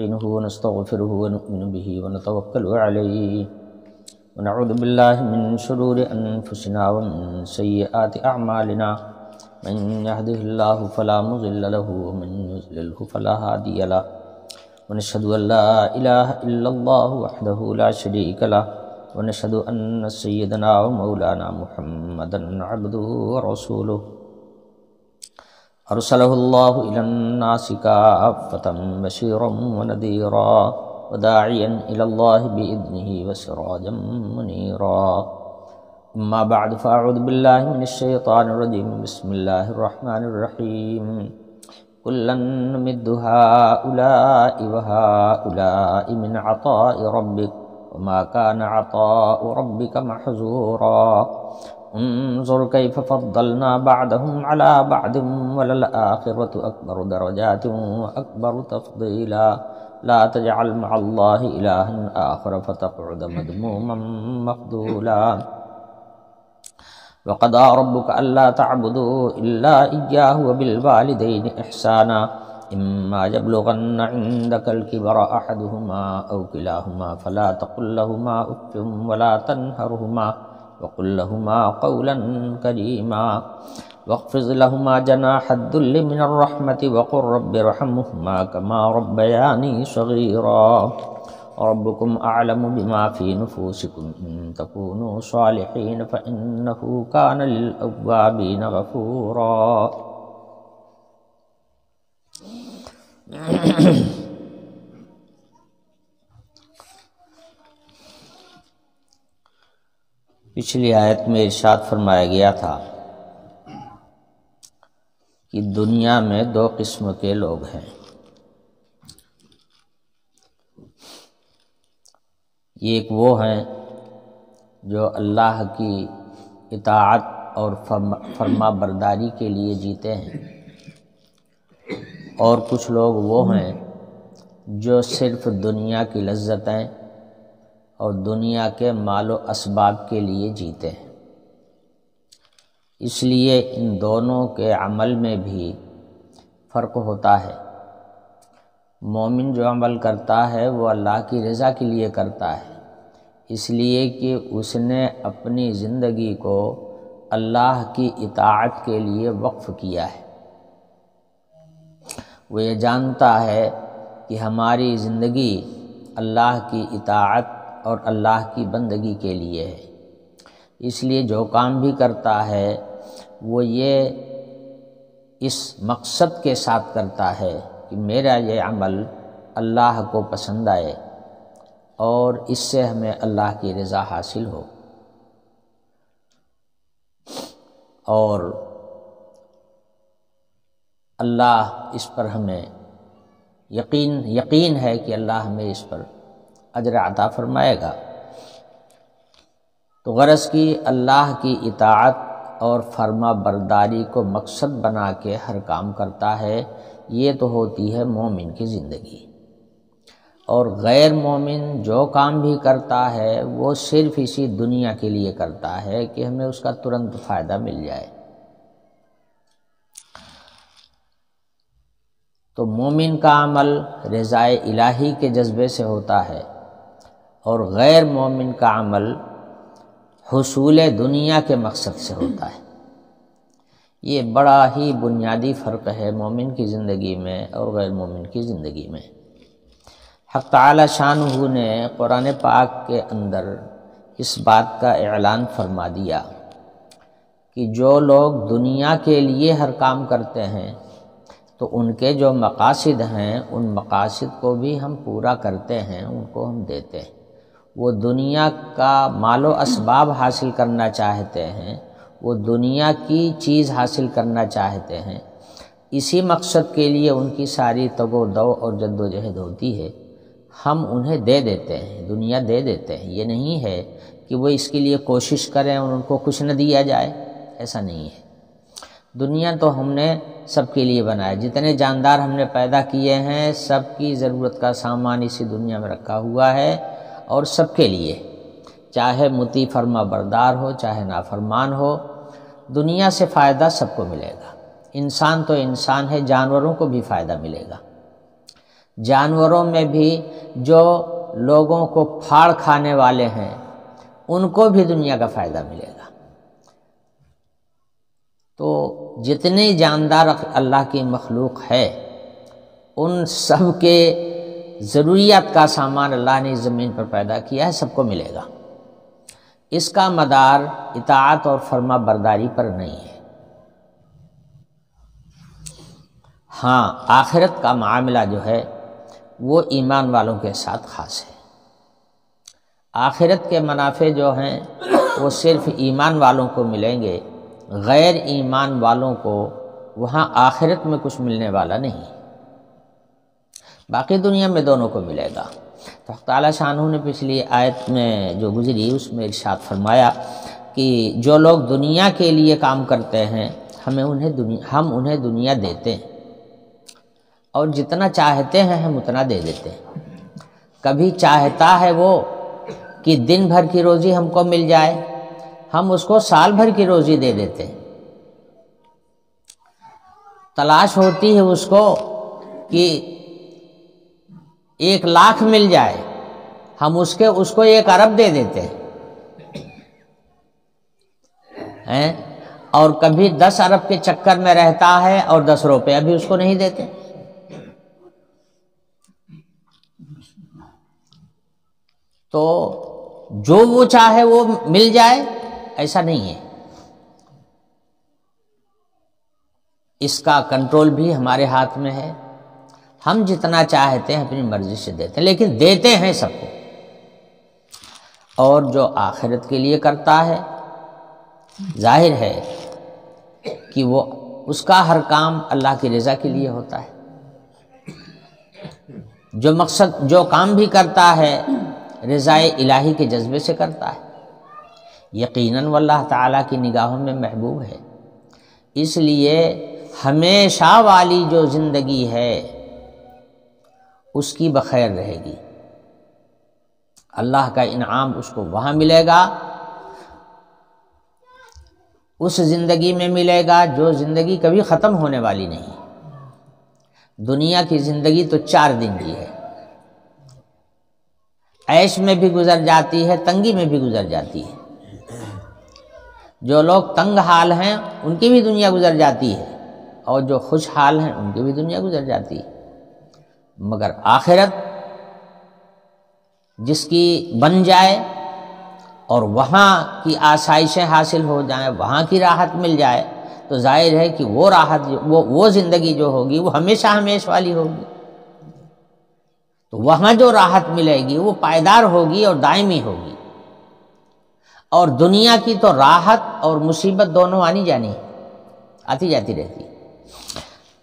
نستعينه ونستغفره ونؤمن به ونتوكل عليه ونعوذ بالله من شرور أنفسنا ومن سيئات أعمالنا من يهده الله فلا مضل له ومن يضلله فلا هادي له ونشهد أن لا إله إلا الله وحده لا شريك له ونشهد أن سيدنا ومولانا محمدا عبده ورسوله أرسله الله إلى الناس كافة بشيرا ونذيرا وداعيا إلى الله بإذنه وسراجا منيرا أما بعد فأعوذ بالله من الشيطان الرجيم بسم الله الرحمن الرحيم كلا نمد هؤلاء وهؤلاء من عطاء ربك وما كان عطاء ربك محظورا انظر كيف فضلنا بعضهم على بعض وللآخرة أكبر درجات وأكبر تفضيلا لا تجعل مع الله إلها آخر فتقعد مذموما مخذولا وقضى ربك ألا تعبدوا إلا إياه وبالوالدين إحسانا إما يبلغن عندك الكبر أحدهما أو كلاهما فلا تقل لهما أف ولا تنهرهما وقل لهما قولا كريما واخفض لهما جناح الذل من الرحمة وقل رب ارحمهما كما ربياني صغيرا ربكم أعلم بما في نفوسكم إن تكونوا صالحين فإنه كان للأوابين غفورا پچھلی آیت میں ارشاد فرمایا گیا تھا کہ دنیا میں دو قسم کے لوگ ہیں، ایک وہ ہیں جو اللہ کی اطاعت اور فرما برداری کے لیے جیتے ہیں، اور کچھ لوگ وہ ہیں جو صرف دنیا کی لذتیں اور دنیا کے مال و اسباب کے لیے جیتے ہیں۔ اس لیے ان دونوں کے عمل میں بھی فرق ہوتا ہے۔ مومن جو عمل کرتا ہے وہ اللہ کی رضا کے لیے کرتا ہے، اس لیے کہ اس نے اپنی زندگی کو اللہ کی اطاعت کے لیے وقف کیا ہے۔ وہ یہ جانتا ہے کہ ہماری زندگی اللہ کی اطاعت اور اللہ کی بندگی کے لیے ہے، اس لیے جو کام بھی کرتا ہے وہ یہ اس مقصد کے ساتھ کرتا ہے کہ میرا یہ عمل اللہ کو پسند آئے اور اس سے ہمیں اللہ کی رضا حاصل ہو، اور اللہ اس پر ہمیں یقین ہے کہ اللہ ہمیں اس پر اجر عطا فرمائے گا۔ تو غرض کی اللہ کی اطاعت اور فرما برداری کو مقصد بنا کے ہر کام کرتا ہے، یہ تو ہوتی ہے مومن کی زندگی۔ اور غیر مومن جو کام بھی کرتا ہے وہ صرف اسی دنیا کے لیے کرتا ہے کہ ہمیں اس کا ترنت فائدہ مل جائے۔ تو مومن کا عمل رضائے الہی کے جذبے سے ہوتا ہے، اور غیر مومن کا عمل حصول دنیا کے مقصد سے ہوتا ہے۔ یہ بڑا ہی بنیادی فرق ہے مومن کی زندگی میں اور غیر مومن کی زندگی میں۔ حق تعالی شانہ نے قرآن پاک کے اندر اس بات کا اعلان فرما دیا کہ جو لوگ دنیا کے لیے ہر کام کرتے ہیں تو ان کے جو مقاصد ہیں ان مقاصد کو بھی ہم پورا کرتے ہیں، ان کو ہم دیتے ہیں۔ وہ دنیا کا مال و اسباب حاصل کرنا چاہتے ہیں، وہ دنیا کی چیز حاصل کرنا چاہتے ہیں، اسی مقصد کے لیے ان کی ساری تگ و دو اور جد و جہد ہوتی ہے، ہم انہیں دے دیتے ہیں، دنیا دے دیتے ہیں۔ یہ نہیں ہے کہ وہ اس کے لیے کوشش کریں اور ان کو کچھ نہ دیا جائے، ایسا نہیں ہے۔ دنیا تو ہم نے سب کے لیے بنایا، جتنے جاندار ہم نے پیدا کیے ہیں سب کی ضرورت کا سامان اسی دنیا میں رکھا ہوا ہے، اور سب کے لیے، چاہے مطیع فرما بردار ہو چاہے نافرمان ہو، دنیا سے فائدہ سب کو ملے گا۔ انسان تو انسان ہے، جانوروں کو بھی فائدہ ملے گا۔ جانوروں میں بھی جو لوگوں کو پھاڑ کھانے والے ہیں ان کو بھی دنیا کا فائدہ ملے گا۔ تو جتنی جاندار اللہ کی مخلوق ہے ان سب کے ضروریات کا سامان اللہ نے زمین پر پیدا کیا ہے، سب کو ملے گا۔ اس کا مدار اطاعت اور فرما برداری پر نہیں ہے۔ ہاں، آخرت کا معاملہ جو ہے وہ ایمان والوں کے ساتھ خاص ہے۔ آخرت کے منافع جو ہیں وہ صرف ایمان والوں کو ملیں گے، غیر ایمان والوں کو وہاں آخرت میں کچھ ملنے والا نہیں، باقی دنیا میں دونوں کو ملے گا۔ تو تعالیٰ شانہ نے پچھلی آیت میں جو گزری اس میں ارشاد فرمایا کہ جو لوگ دنیا کے لیے کام کرتے ہیں ہم انہیں دنیا دیتے ہیں، اور جتنا چاہتے ہیں ہم اتنا دے دیتے ہیں۔ کبھی چاہتا ہے وہ کہ دن بھر کی روزی ہم کو مل جائے، ہم اس کو سال بھر کی روزی دے دیتے ہیں۔ تلاش ہوتی ہے اس کو کہ 1,00,000 مل جائے، ہم اس کو 1 ارب دے دیتے ہیں، اور کبھی 10 ارب کے چکر میں رہتا ہے اور 10 روپیہ بھی اس کو نہیں دیتے۔ تو جو وہ چاہے وہ مل جائے ایسا نہیں ہے، اس کا کنٹرول بھی ہمارے ہاتھ میں ہے۔ ہم جتنا چاہتے ہیں اپنی مرضی سے دیتے ہیں، لیکن دیتے ہیں سب کو۔ اور جو آخرت کے لیے کرتا ہے ظاہر ہے کہ وہ اس کا ہر کام اللہ کی رضا کے لیے ہوتا ہے۔ جو کام بھی کرتا ہے رضائے الہی کے جذبے سے کرتا ہے، یقیناً واللہ تعالیٰ کی نگاہوں میں محبوب ہے۔ اس لیے ہمیشہ والی جو زندگی ہے اس کی بخیر رہے گی، اللہ کا انعام اس کو وہاں ملے گا، اس زندگی میں ملے گا جو زندگی کبھی ختم ہونے والی نہیں۔ دنیا کی زندگی تو 4 دن کی ہے، عیش میں بھی گزر جاتی ہے، تنگی میں بھی گزر جاتی ہے۔ جو لوگ تنگ حال ہیں ان کی بھی دنیا گزر جاتی ہے، اور جو خوشحال ہیں ان کی بھی دنیا گزر جاتی ہے، مگر آخرت جس کی بن جائے اور وہاں کی آسائشیں حاصل ہو جائیں، وہاں کی راحت مل جائے، تو ظاہر ہے کہ وہ راحت وہ زندگی جو ہوگی وہ ہمیشہ ہمیشہ والی ہوگی۔ تو وہاں جو راحت ملے گی وہ پائیدار ہوگی اور دائمی ہوگی، اور دنیا کی تو راحت اور مصیبت دونوں آنی جانی آتی جاتی رہتی۔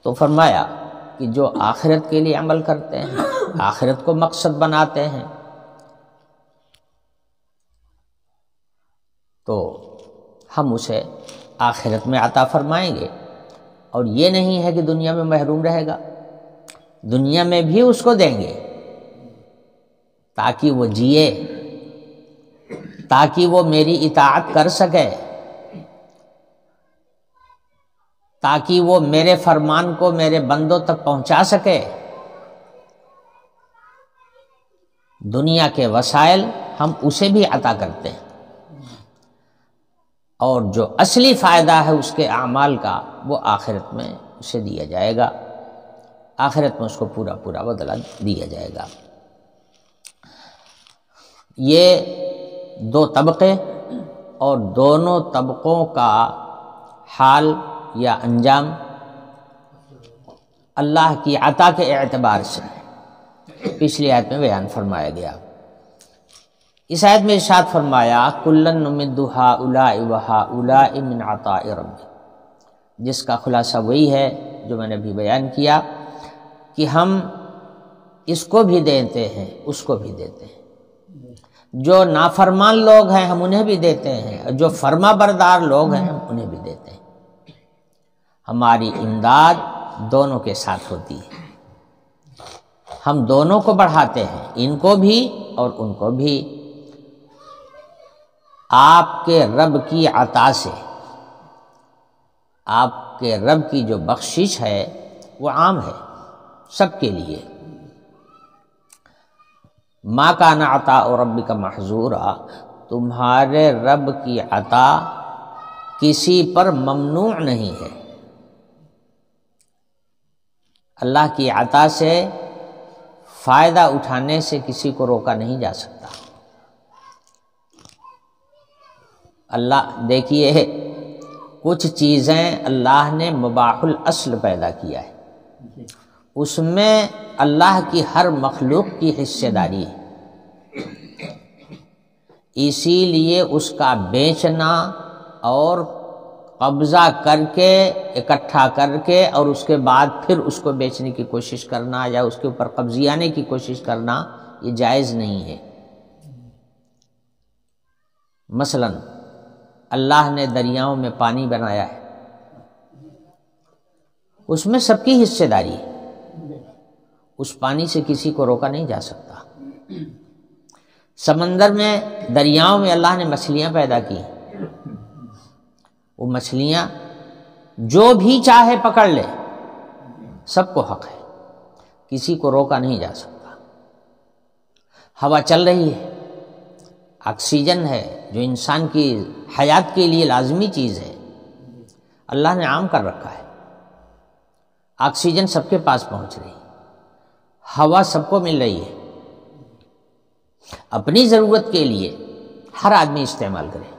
تو فرمایا کہ جو آخرت کے لیے عمل کرتے ہیں، آخرت کو مقصد بناتے ہیں، تو ہم اسے آخرت میں عطا فرمائیں گے۔ اور یہ نہیں ہے کہ دنیا میں محروم رہے گا، دنیا میں بھی اس کو دیں گے تاکہ وہ جیے، تاکہ وہ میری اطاعت کر سکے، تاکہ وہ میرے فرمان کو میرے بندوں تک پہنچا سکے۔ دنیا کے وسائل ہم اسے بھی عطا کرتے ہیں، اور جو اصلی فائدہ ہے اس کے اعمال کا وہ آخرت میں اسے دیا جائے گا، آخرت میں اس کو پورا پورا بدلہ دیا جائے گا۔ یہ 2 طبقے، اور دونوں طبقوں کا حال یا انجام اللہ کی عطا کے اعتبار سے پچھلی آیت میں بیان فرمایا گیا۔ اس آیت میں ارشاد فرمایا کُلًّا نُمِدُّ ہؤلاء وہؤلاء من عطاء ربک، جس کا خلاصہ وہی ہے جو میں نے ابھی بیان کیا کہ ہم اس کو بھی دیتے ہیں اس کو بھی دیتے ہیں، جو نافرمان لوگ ہیں ہم انہیں بھی دیتے ہیں، جو فرما بردار لوگ ہیں ہم انہیں بھی دیتے ہیں۔ ہماری امداد دونوں کے ساتھ ہوتی ہے، ہم دونوں کو بڑھاتے ہیں، ان کو بھی اور ان کو بھی۔ آپ کے رب کی عطا سے، آپ کے رب کی جو بخشش ہے وہ عام ہے، سب کے لیے، ما کان عطاء ربک محظورا، تمہارے رب کی عطا کسی پر ممنوع نہیں ہے۔ اللہ کی عطا سے فائدہ اٹھانے سے کسی کو روکا نہیں جا سکتا۔ اللہ دیکھیے، کچھ چیزیں اللہ نے مباح الاصل پیدا کیا ہے، اس میں اللہ کی ہر مخلوق کی حصہ داری ہے، اسی لیے اس کا بیچنا اور قبضہ کر کے اکٹھا کر کے اور اس کے بعد پھر اس کو بیچنے کی کوشش کرنا یا اس کے اوپر قبضیانے کی کوشش کرنا یہ جائز نہیں ہے۔ مثلا اللہ نے دریاؤں میں پانی بنایا ہے، اس میں سب کی حصہ داری ہے، اس پانی سے کسی کو روکا نہیں جا سکتا۔ سمندر میں دریاؤں میں اللہ نے مچھلیاں پیدا کی، وہ مچھلیاں جو بھی چاہے پکڑ لے، سب کو حق ہے، کسی کو روکا نہیں جا سکتا۔ ہوا چل رہی ہے، آکسیجن ہے جو انسان کی حیات کے لیے لازمی چیز ہے، اللہ نے عام کر رکھا ہے، آکسیجن سب کے پاس پہنچ رہی ہے، ہوا سب کو مل رہی ہے، اپنی ضرورت کے لیے ہر آدمی استعمال کرے،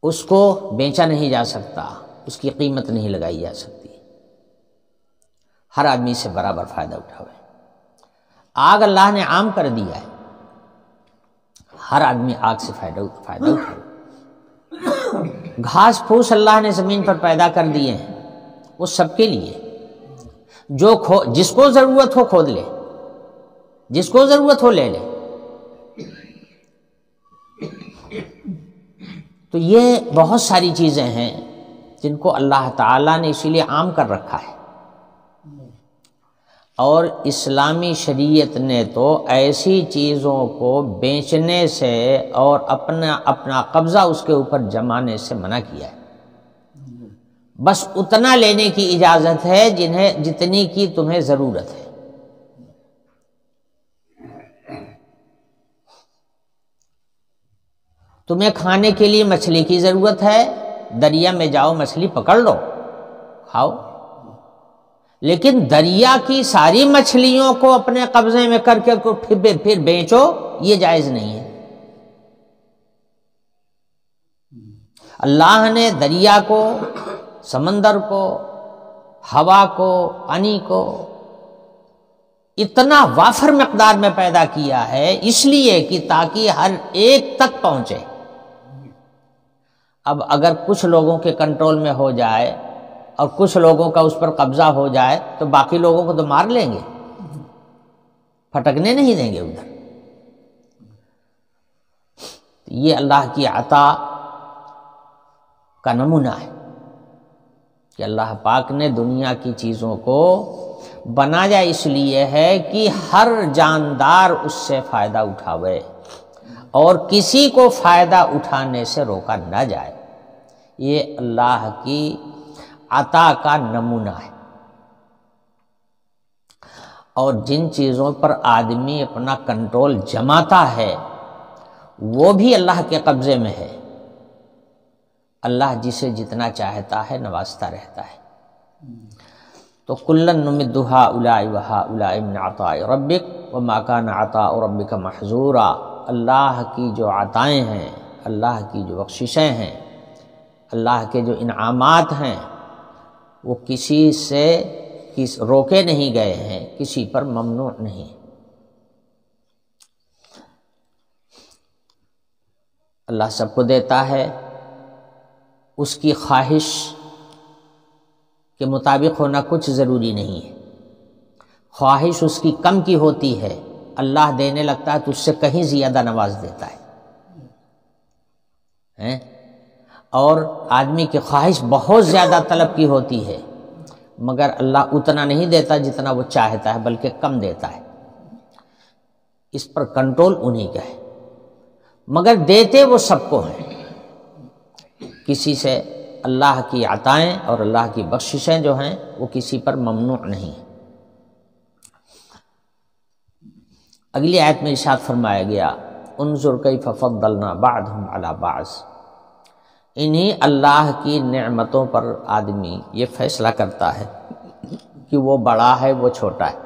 اس کو بیچا نہیں جا سکتا، اس کی قیمت نہیں لگائی جا سکتی، ہر آدمی سے برابر فائدہ اٹھاوے۔ آگ اللہ نے عام کر دیا ہے، ہر آدمی آگ سے فائدہ اٹھاوے۔ گھاس پھوس اللہ نے زمین پر پیدا کر دیے ہیں، وہ سب کے لیے، جس کو ضرورت ہو کھود لے، جس کو ضرورت ہو لے لے۔ تو یہ بہت ساری چیزیں ہیں جن کو اللہ تعالیٰ نے اسی لیے عام کر رکھا ہے، اور اسلامی شریعت نے تو ایسی چیزوں کو بیچنے سے اور اپنا قبضہ اس کے اوپر جمانے سے منع کیا ہے۔ بس اتنا لینے کی اجازت ہے جتنی کی تمہیں ضرورت ہے۔ تمہیں کھانے کے لیے مچھلی کی ضرورت ہے، دریا میں جاؤ مچھلی پکڑ لو کھاؤ، لیکن دریا کی ساری مچھلیوں کو اپنے قبضے میں کر کے پھر بیچو، یہ جائز نہیں ہے۔ اللہ نے دریا کو، سمندر کو، ہوا کو، پانی کو اتنا وافر مقدار میں پیدا کیا ہے، اس لیے کہ تاکہ ہر ایک تک پہنچے۔ اب اگر کچھ لوگوں کے کنٹرول میں ہو جائے اور کچھ لوگوں کا اس پر قبضہ ہو جائے تو باقی لوگوں کو تو مار لیں گے، پھٹکنے نہیں دیں گے ادھر۔ یہ اللہ کی عطا کا نمونہ ہے کہ اللہ پاک نے دنیا کی چیزوں کو بنایا اس لیے ہے کہ ہر جاندار اس سے فائدہ اٹھاوے اور کسی کو فائدہ اٹھانے سے روکا نہ جائے۔ یہ اللہ کی عطا کا نمونہ ہے۔ اور جن چیزوں پر آدمی اپنا کنٹرول جماتا ہے وہ بھی اللہ کے قبضے میں ہے، اللہ جسے جتنا چاہتا ہے نوازتا رہتا ہے۔ تو کلن نمد ہؤلاء وہؤلاء من عطاء ربک وما کان عطاء ربک محظورا۔ اللہ کی جو عطائیں ہیں، اللہ کی جو بخششیں ہیں، اللہ کے جو انعامات ہیں، وہ کسی سے روکے نہیں گئے ہیں، کسی پر ممنوع نہیں۔ اللہ سب کو دیتا ہے، اس کی خواہش کے مطابق ہونا کچھ ضروری نہیں ہے۔ خواہش اس کی کم کی ہوتی ہے، اللہ دینے لگتا ہے تو اس سے کہیں زیادہ نواز دیتا ہے۔ اور آدمی کی خواہش بہت زیادہ طلب کی ہوتی ہے، مگر اللہ اتنا نہیں دیتا جتنا وہ چاہتا ہے، بلکہ کم دیتا ہے۔ اس پر کنٹرول انہی کا ہے، مگر دیتے وہ سب کو ہیں۔ کسی سے اللہ کی عطائیں اور اللہ کی بخششیں جو ہیں وہ کسی پر ممنوع نہیں ہیں۔ اگلی آیت میں ارشاد فرمایا گیا انظر کیف فضلنا بعضهم علی بعض، انہی اللہ کی نعمتوں پر آدمی یہ فیصلہ کرتا ہے کہ وہ بڑا ہے وہ چھوٹا ہے،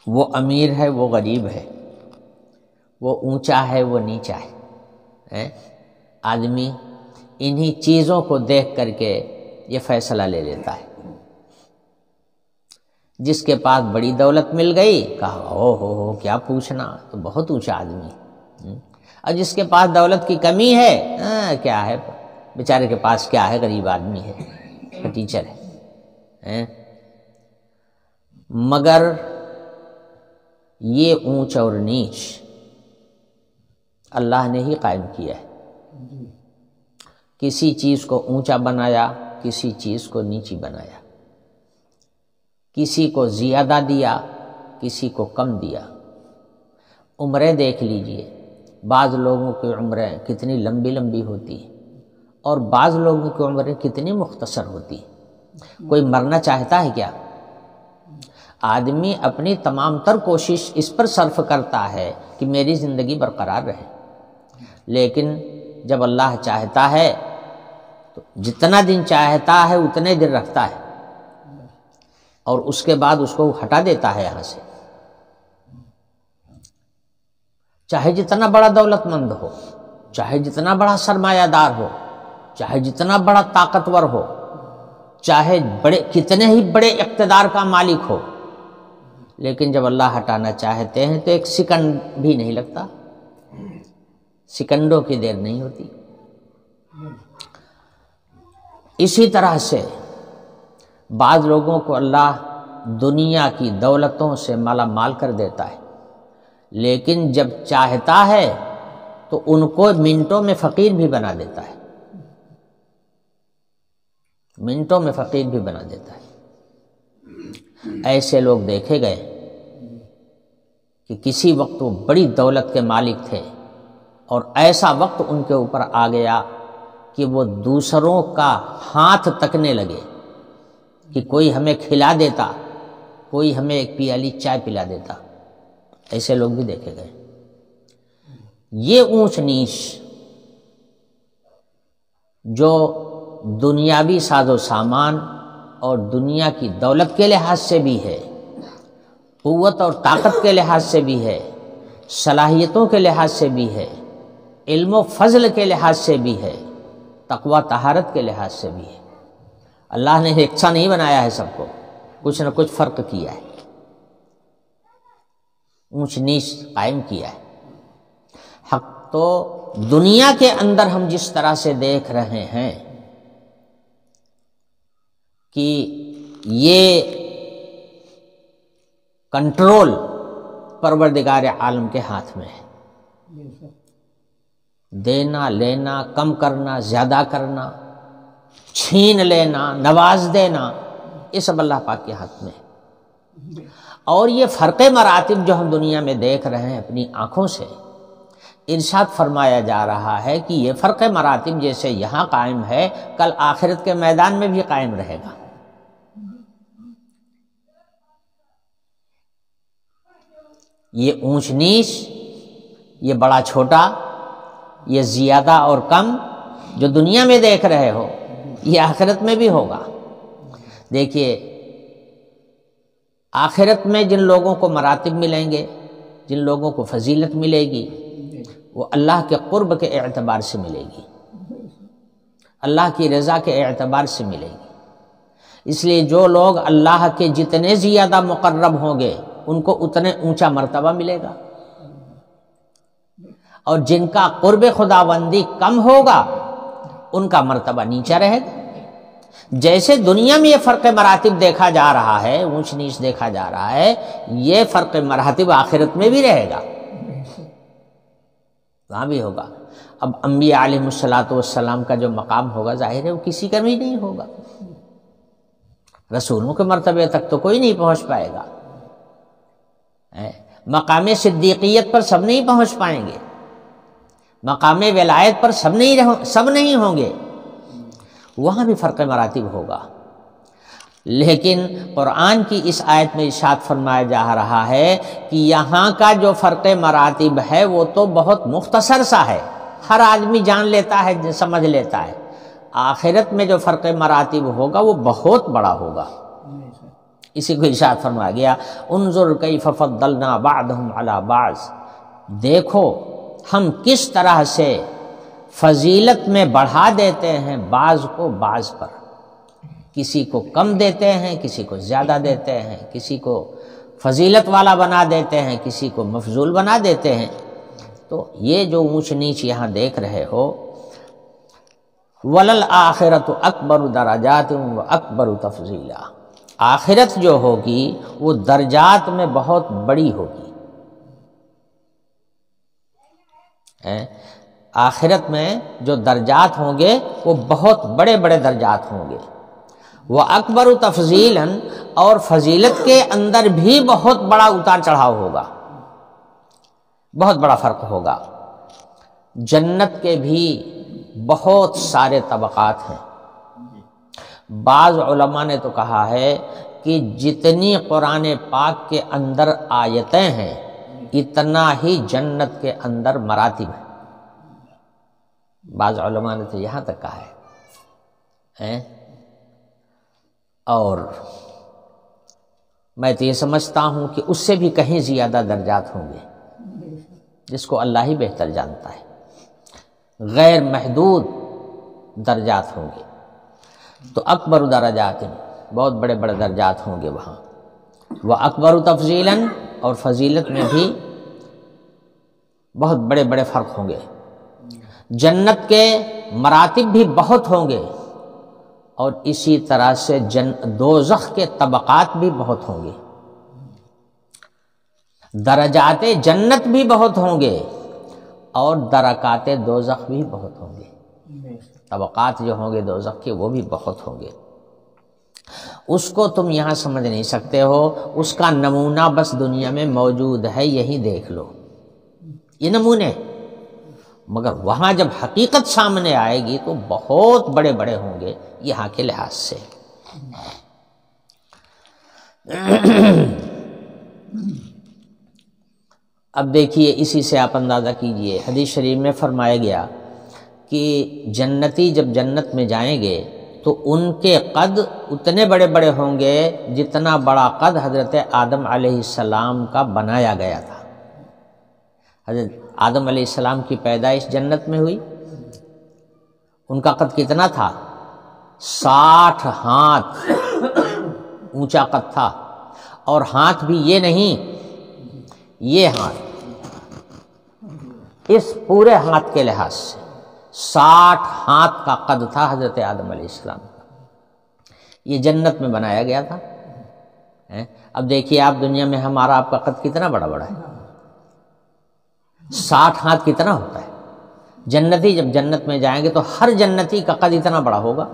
وہ امیر ہے وہ غریب ہے، وہ اونچا ہے وہ نیچا ہے۔ آدمی انہی چیزوں کو دیکھ کر کے یہ فیصلہ لے لیتا ہے۔ جس کے پاس بڑی دولت مل گئی کہا او ہو کیا پوچھنا، تو بہت اونچا آدمی ہے، اور جس کے پاس دولت کی کمی ہے کیا ہے بیچارے کے پاس کیا ہے، غریب آدمی ہے، ٹیچر ہے۔ مگر یہ اونچ اور نیچ اللہ نے ہی قائم کیا ہے، کسی چیز کو اونچا بنایا کسی چیز کو نیچی بنایا، کسی کو زیادہ دیا کسی کو کم دیا۔ عمریں دیکھ لیجئے، بعض لوگوں کی عمریں کتنی لمبی لمبی ہوتی ہیں اور بعض لوگوں کی عمریں کتنی مختصر ہوتی ہیں۔ کوئی مرنا چاہتا ہے کیا؟ آدمی اپنی تمام تر کوشش اس پر صرف کرتا ہے کہ میری زندگی برقرار رہے، لیکن جب اللہ چاہتا ہے تو جتنا دن چاہتا ہے اتنے دن رکھتا ہے، اور اس کے بعد اس کو ہٹا دیتا ہے یہاں سے۔ چاہے جتنا بڑا دولت مند ہو، چاہے جتنا بڑا سرمایہ دار ہو، چاہے جتنا بڑا طاقتور ہو، چاہے کتنے ہی بڑے اقتدار کا مالک ہو، لیکن جب اللہ ہٹانا چاہتے ہیں تو ایک سیکنڈ بھی نہیں لگتا، سیکنڈوں کی دیر نہیں ہوتی۔ اسی طرح سے بعض لوگوں کو اللہ دنیا کی دولتوں سے مالا مال کر دیتا ہے، لیکن جب چاہتا ہے تو ان کو منٹوں میں فقیر بھی بنا دیتا ہے، منٹوں میں فقیر بھی بنا دیتا ہے۔ ایسے لوگ دیکھے گئے کہ کسی وقت وہ بڑی دولت کے مالک تھے اور ایسا وقت ان کے اوپر آ گیا کہ وہ دوسروں کا ہاتھ تکنے لگے کہ کوئی ہمیں کھلا دیتا، کوئی ہمیں ایک پیالی چائے پلا دیتا۔ ایسے لوگ بھی دیکھے گئے۔ یہ اونچ نیچ جو دنیاوی ساز و سامان اور دنیا کی دولت کے لحاظ سے بھی ہے، قوت اور طاقت کے لحاظ سے بھی ہے، صلاحیتوں کے لحاظ سے بھی ہے، علم و فضل کے لحاظ سے بھی ہے، تقوی طہارت کے لحاظ سے بھی ہے۔ اللہ نے یکساں نہیں بنایا ہے سب کو، کچھ نہ کچھ فرق کیا ہے، اونچ نیچ قائم کیا ہے۔ حق تو دنیا کے اندر ہم جس طرح سے دیکھ رہے ہیں کہ یہ کنٹرول پروردگار عالم کے ہاتھ میں ہے، دینا لینا، کم کرنا زیادہ کرنا، چھین لینا نواز دینا، یہ سب اللہ پاک کے ہاتھ میں ہے۔ اور یہ فرق مراتب جو ہم دنیا میں دیکھ رہے ہیں اپنی آنکھوں سے، ارشاد فرمایا جا رہا ہے کہ یہ فرق مراتب جیسے یہاں قائم ہے کل آخرت کے میدان میں بھی قائم رہے گا۔ یہ اونچ نیچ، یہ بڑا چھوٹا، یہ زیادہ اور کم جو دنیا میں دیکھ رہے ہو یہ آخرت میں بھی ہوگا۔ دیکھیے آخرت میں جن لوگوں کو مراتب ملیں گے، جن لوگوں کو فضیلت ملے گی، وہ اللہ کے قرب کے اعتبار سے ملے گی، اللہ کی رضا کے اعتبار سے ملے گی۔ اس لیے جو لوگ اللہ کے جتنے زیادہ مقرب ہوں گے ان کو اتنے اونچا مرتبہ ملے گا، اور جن کا قرب خداوندی کم ہوگا ان کا مرتبہ نیچا رہے گا۔ جیسے دنیا میں یہ فرق مراتب دیکھا جا رہا ہے، اونچ نیچ دیکھا جا رہا ہے، یہ فرق مراتب آخرت میں بھی رہے گا، وہاں بھی ہوگا۔ اب انبیاء علیہ السلام کا جو مقام ہوگا ظاہر ہے وہ کسی کا بھی نہیں ہوگا، رسولوں کے مرتبے تک تو کوئی نہیں پہنچ پائے گا، مقام صدیقیت پر سب نہیں پہنچ پائیں گے، مقام ولایت پر سب نہیں ہوں گے، وہاں بھی فرق مراتب ہوگا۔ لیکن قرآن کی اس آیت میں ارشاد فرمایا جا رہا ہے کہ یہاں کا جو فرق مراتب ہے وہ تو بہت مختصر سا ہے، ہر آدمی جان لیتا ہے، سمجھ لیتا ہے۔ آخرت میں جو فرق مراتب ہوگا وہ بہت بڑا ہوگا۔ اسی کو ارشاد فرمایا گیا انظر کیف فضلنا بعضهم علی بعض، دیکھو ہم کس طرح سے فضیلت میں بڑھا دیتے ہیں بعض کو بعض پر، کسی کو کم دیتے ہیں، کسی کو زیادہ دیتے ہیں، کسی کو فضیلت والا بنا دیتے ہیں، کسی کو مفضول بنا دیتے ہیں۔ تو یہ جو اونچ نیچ یہاں دیکھ رہے ہو، وَلَلْآخِرَةُ أَكْبَرُ دَرَجَاتٍ وَأَكْبَرُ تَفْضِيلًا، آخرت جو ہوگی وہ درجات میں بہت بڑی ہوگی۔ آخرت میں جو درجات ہوں گے وہ بہت بڑے بڑے درجات ہوں گے۔ وَأَكْبَرُ تَفْضِيلًا، اور فضیلت کے اندر بھی بہت بڑا اتار چڑھاؤ ہوگا، بہت بڑا فرق ہوگا۔ جنت کے بھی بہت سارے طبقات ہیں۔ بعض علماء نے تو کہا ہے کہ جتنی قرآن پاک کے اندر آیتیں ہیں اتنا ہی جنت کے اندر مراتب ہیں۔ بعض علماء نے تو یہاں تک کہا ہے، اور میں تو یہ سمجھتا ہوں کہ اس سے بھی کہیں زیادہ درجات ہوں گے، جس کو اللہ ہی بہتر جانتا ہے۔ غیر محدود درجات ہوں گے۔ تو اکبر درجات، بہت بڑے بڑے درجات ہوں گے وہاں۔ وہ اکبر تفضیلاً، اور فضیلت میں بھی بہت بڑے بڑے فرق ہوں گے۔ جنت کے مراتب بھی بہت ہوں گے، اور اسی طرح سے دوزخ کے طبقات بھی بہت ہوں گے۔ درجات جنت بھی بہت ہوں گے، اور درکات دوزخ بھی بہت ہوں گے۔ طبقات جو ہوں گے دوزخ کے وہ بھی بہت ہوں گے۔ اس کو تم یہاں سمجھ نہیں سکتے ہو، اس کا نمونہ بس دنیا میں موجود ہے، یہی دیکھ لو، یہ نمونے، مگر وہاں جب حقیقت سامنے آئے گی تو بہت بڑے بڑے ہوں گے یہاں کے لحاظ سے۔ اب دیکھیے، اسی سے آپ اندازہ کیجئے، حدیث شریف میں فرمایا گیا کہ جنتی جب جنت میں جائیں گے تو ان کے قد اتنے بڑے بڑے ہوں گے جتنا بڑا قد حضرت آدم علیہ السلام کا بنایا گیا تھا۔ حضرت آدم علیہ السلام کی پیدائش جنت میں ہوئی، ان کا قد کتنا تھا؟ 60 ہاتھ اونچا قد تھا، اور ہاتھ بھی یہ نہیں، یہ ہاتھ، اس پورے ہاتھ کے لحاظ سے 60 ہاتھ کا قد تھا حضرت آدم علیہ السلام کا۔ یہ جنت میں بنایا گیا تھا۔ اب دیکھیے آپ دنیا میں ہمارا آپ کا قد کتنا بڑا بڑا ہے، 60 ہاتھ کتنا ہوتا ہے؟ جنتی جب جنت میں جائیں گے تو ہر جنتی کا قد اتنا بڑا ہوگا،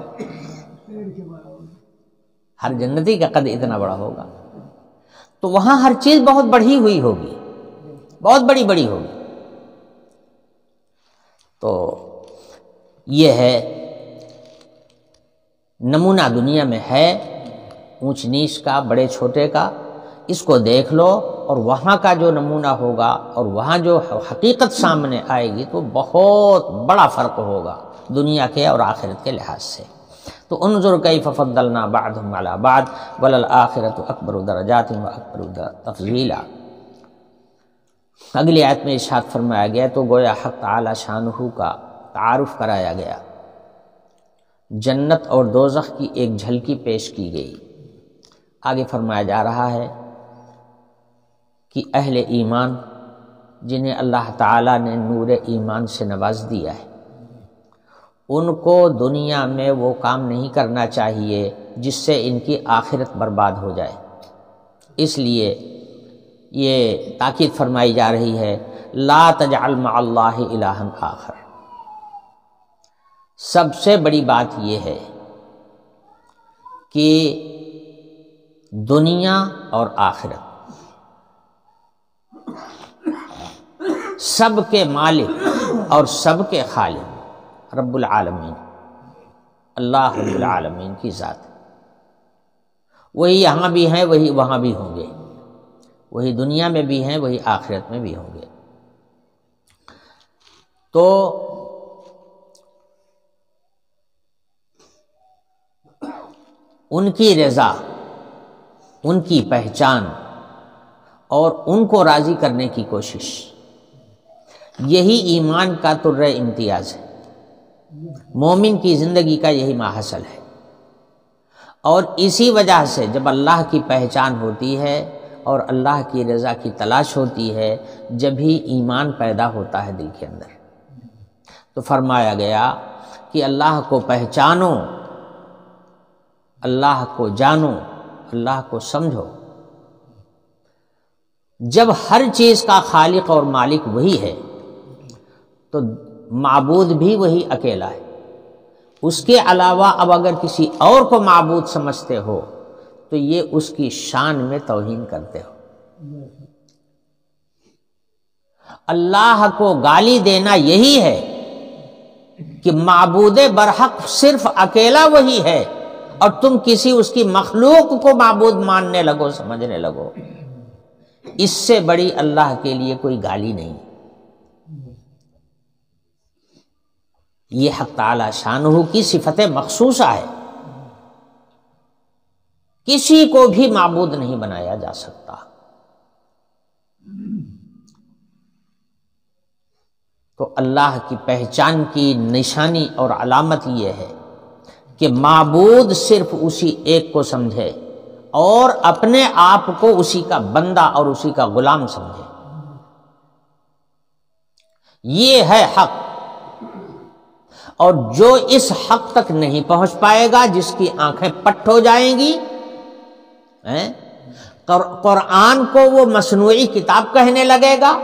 ہر جنتی کا قد اتنا بڑا ہوگا، تو وہاں ہر چیز بہت بڑھی ہوئی ہوگی، بہت بڑی بڑی ہوگی۔ تو یہ ہے نمونہ دنیا میں ہے اونچ نیچ کا، بڑے چھوٹے کا، اس کو دیکھ لو، اور وہاں کا جو نمونہ ہوگا اور وہاں جو حقیقت سامنے آئے گی تو بہت بڑا فرق ہوگا دنیا کے اور آخرت کے لحاظ سے۔ تو انظر کیف فضلنا بعضهم علی بعض وللآخرۃ اکبر درجات واکبر تفضیلا۔ اگلی آیت میں ارشاد فرمایا گیا تو گویا حق تعالی شانہ کا تعارف کرایا گیا، جنت اور دوزخ کی ایک جھلکی پیش کی گئی۔ آگے فرمایا جا رہا ہے کہ اہل ایمان جنہیں اللہ تعالیٰ نے نور ایمان سے نواز دیا ہے، ان کو دنیا میں وہ کام نہیں کرنا چاہیے جس سے ان کی آخرت برباد ہو جائے۔ اس لیے یہ تاکید فرمائی جا رہی ہے لا تجعل مع اللہ الہا آخر۔ سب سے بڑی بات یہ ہے کہ دنیا اور آخرت سب کے مالک اور سب کے خالق رب العالمین اللہ رب العالمین کی ذات ہے۔ وہی یہاں بھی ہیں وہی وہاں بھی ہوں گے، وہی دنیا میں بھی ہیں وہی آخرت میں بھی ہوں گے۔ تو ان کی رضا، ان کی پہچان اور ان کو راضی کرنے کی کوشش، یہی ایمان کا طر امتیاز ہے، مومن کی زندگی کا یہی ماحصل ہے۔ اور اسی وجہ سے جب اللہ کی پہچان ہوتی ہے اور اللہ کی رضا کی تلاش ہوتی ہے، جب ہی ایمان پیدا ہوتا ہے دل کے اندر۔ تو فرمایا گیا کہ اللہ کو پہچانو، اللہ کو جانو، اللہ کو سمجھو۔ جب ہر چیز کا خالق اور مالک وہی ہے تو معبود بھی وہی اکیلا ہے۔ اس کے علاوہ اب اگر کسی اور کو معبود سمجھتے ہو تو یہ اس کی شان میں توہین کرتے ہو۔ اللہ کو گالی دینا یہی ہے کہ معبود برحق صرف اکیلا وہی ہے اور تم کسی اس کی مخلوق کو معبود ماننے لگو، سمجھنے لگو۔ اس سے بڑی اللہ کے لیے کوئی گالی نہیں۔ یہ حق تعالی شانہ کی صفت مخصوصہ ہے، کسی کو بھی معبود نہیں بنایا جا سکتا۔ تو اللہ کی پہچان کی نشانی اور علامت یہ ہے کہ معبود صرف اسی ایک کو سمجھے اور اپنے آپ کو اسی کا بندہ اور اسی کا غلام سمجھے۔ یہ ہے حق، اور جو اس حق تک نہیں پہنچ پائے گا، جس کی آنکھیں پٹ ہو جائیں گی، قرآن کو وہ مصنوعی کتاب کہنے لگے گا،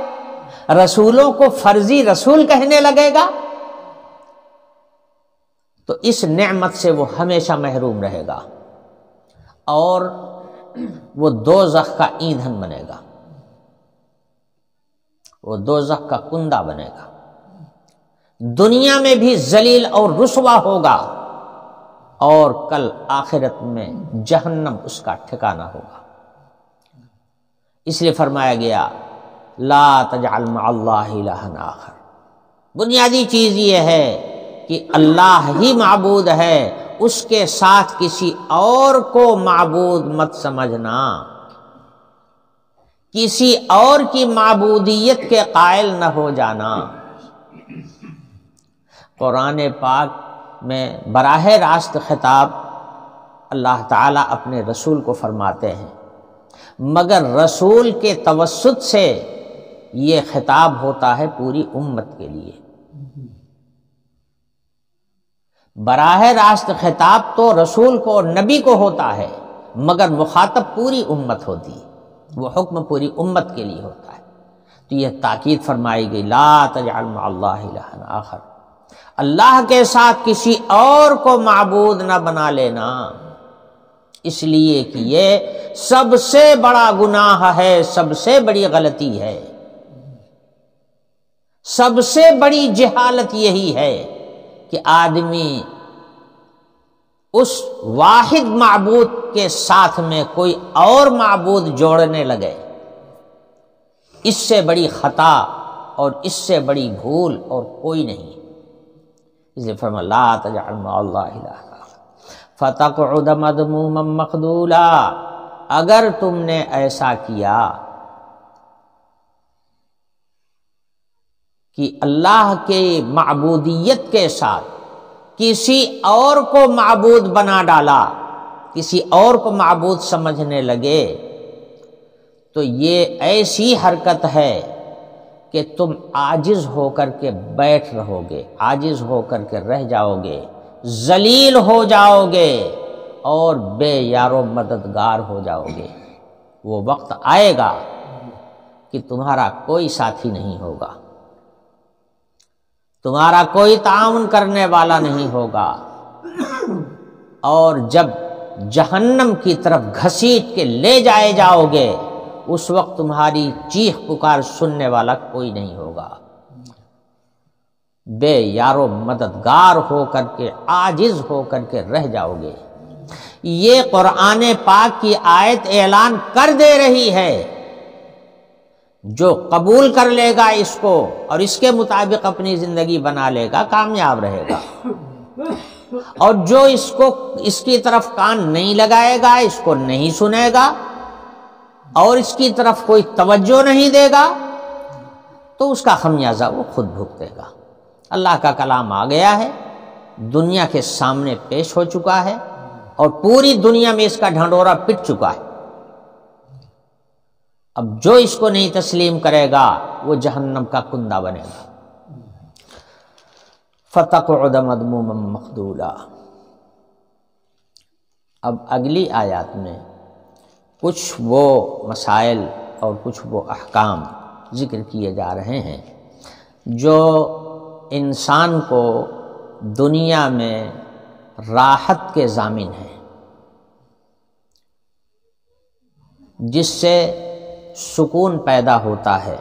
رسولوں کو فرضی رسول کہنے لگے گا، تو اس نعمت سے وہ ہمیشہ محروم رہے گا اور وہ دوزخ کا ایندھن بنے گا، وہ دوزخ کا کندہ بنے گا، دنیا میں بھی ذلیل اور رسوا ہوگا اور کل آخرت میں جہنم اس کا ٹھکانہ ہوگا۔ اس لیے فرمایا گیا لا تجعل مع اللہ الہا آخر۔ بنیادی چیز یہ ہے کہ اللہ ہی معبود ہے، اس کے ساتھ کسی اور کو معبود مت سمجھنا، کسی اور کی معبودیت کے قائل نہ ہو جانا۔ قرآن پاک میں براہ راست خطاب اللہ تعالیٰ اپنے رسول کو فرماتے ہیں، مگر رسول کے توسط سے یہ خطاب ہوتا ہے پوری امت کے لیے۔ براہ راست خطاب تو رسول کو اور نبی کو ہوتا ہے، مگر مخاطب پوری امت ہوتی ہے، وہ حکم پوری امت کے لیے ہوتا ہے۔ تو یہ تاکید فرمائی گئی لا تجعل مع اللہ الہا آخر، اللہ کے ساتھ کسی اور کو معبود نہ بنا لینا، اس لیے کہ یہ سب سے بڑا گناہ ہے، سب سے بڑی غلطی ہے، سب سے بڑی جہالت یہی ہے کہ آدمی اس واحد معبود کے ساتھ میں کوئی اور معبود جوڑنے لگے۔ اس سے بڑی خطا اور اس سے بڑی بھول اور کوئی نہیں۔ اس لیے فرمایا لا تجعل مع اللہ الہا فتقعد مذموما مخذولا، اگر تم نے ایسا کیا کہ اللہ کے معبودیت کے ساتھ کسی اور کو معبود بنا ڈالا، کسی اور کو معبود سمجھنے لگے، تو یہ ایسی حرکت ہے کہ تم عاجز ہو کر کے بیٹھ رہو گے، عاجز ہو کر کے رہ جاؤ گے، ذلیل ہو جاؤ گے اور بے یار و مددگار ہو جاؤ گے۔ وہ وقت آئے گا کہ تمہارا کوئی ساتھی نہیں ہوگا، تمہارا کوئی تعاون کرنے والا نہیں ہوگا، اور جب جہنم کی طرف گھسیٹ کے لے جائے جاؤ گے اس وقت تمہاری چیخ پکار سننے والا کوئی نہیں ہوگا، بے یار و مددگار ہو کر کے عاجز ہو کر کے رہ جاؤ گے۔ یہ قرآن پاک کی آیت اعلان کر دے رہی ہے، جو قبول کر لے گا اس کو اور اس کے مطابق اپنی زندگی بنا لے گا کامیاب رہے گا، اور جو اس کی طرف کان نہیں لگائے گا، اس کو نہیں سنے گا اور اس کی طرف کوئی توجہ نہیں دے گا تو اس کا خمیازہ وہ خود بھگتے گا۔ اللہ کا کلام آ گیا ہے، دنیا کے سامنے پیش ہو چکا ہے اور پوری دنیا میں اس کا ڈھنڈورا پٹ چکا ہے۔ اب جو اس کو نہیں تسلیم کرے گا وہ جہنم کا کندہ بنے گا۔ فَتَقْعُدَ مَذْمُومًا مَخْذُولًا۔ اب اگلی آیات میں کچھ وہ مسائل اور کچھ وہ احکام ذکر کیے جا رہے ہیں جو انسان کو دنیا میں راحت کے ضامن ہیں، جس سے سکون پیدا ہوتا ہے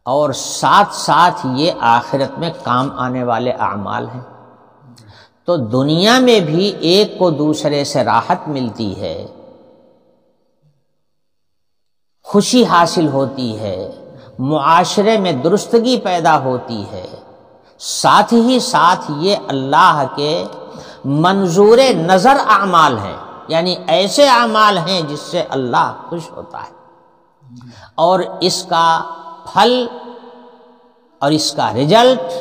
اور ساتھ ساتھ یہ آخرت میں کام آنے والے اعمال ہیں۔ تو دنیا میں بھی ایک کو دوسرے سے راحت ملتی ہے، خوشی حاصل ہوتی ہے، معاشرے میں درستگی پیدا ہوتی ہے، ساتھ ہی ساتھ یہ اللہ کے منظور نظر اعمال ہیں، یعنی ایسے اعمال ہیں جس سے اللہ خوش ہوتا ہے، اور اس کا پھل اور اس کا رزلٹ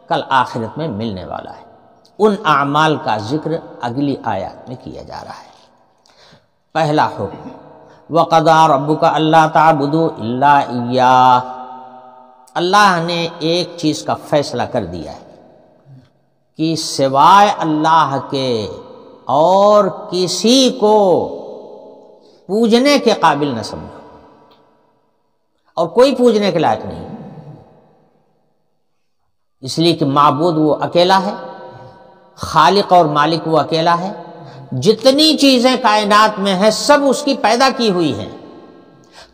کل آخرت میں ملنے والا ہے۔ ان اعمال کا ذکر اگلی آیات میں کیا جا رہا ہے۔ پہلا حکم وَقَضَىٰ رَبُّكَ أَلَّا تَعْبُدُوا إِلَّا إِيَّاهُ، اللہ نے ایک چیز کا فیصلہ کر دیا ہے کہ سوائے اللہ کے اور کسی کو پوجنے کے قابل نہ سمجھو، اور کوئی پوجنے کے لائق نہیں، اس لیے کہ معبود وہ اکیلا ہے، خالق اور مالک وہ اکیلا ہے، جتنی چیزیں کائنات میں ہیں سب اس کی پیدا کی ہوئی ہیں،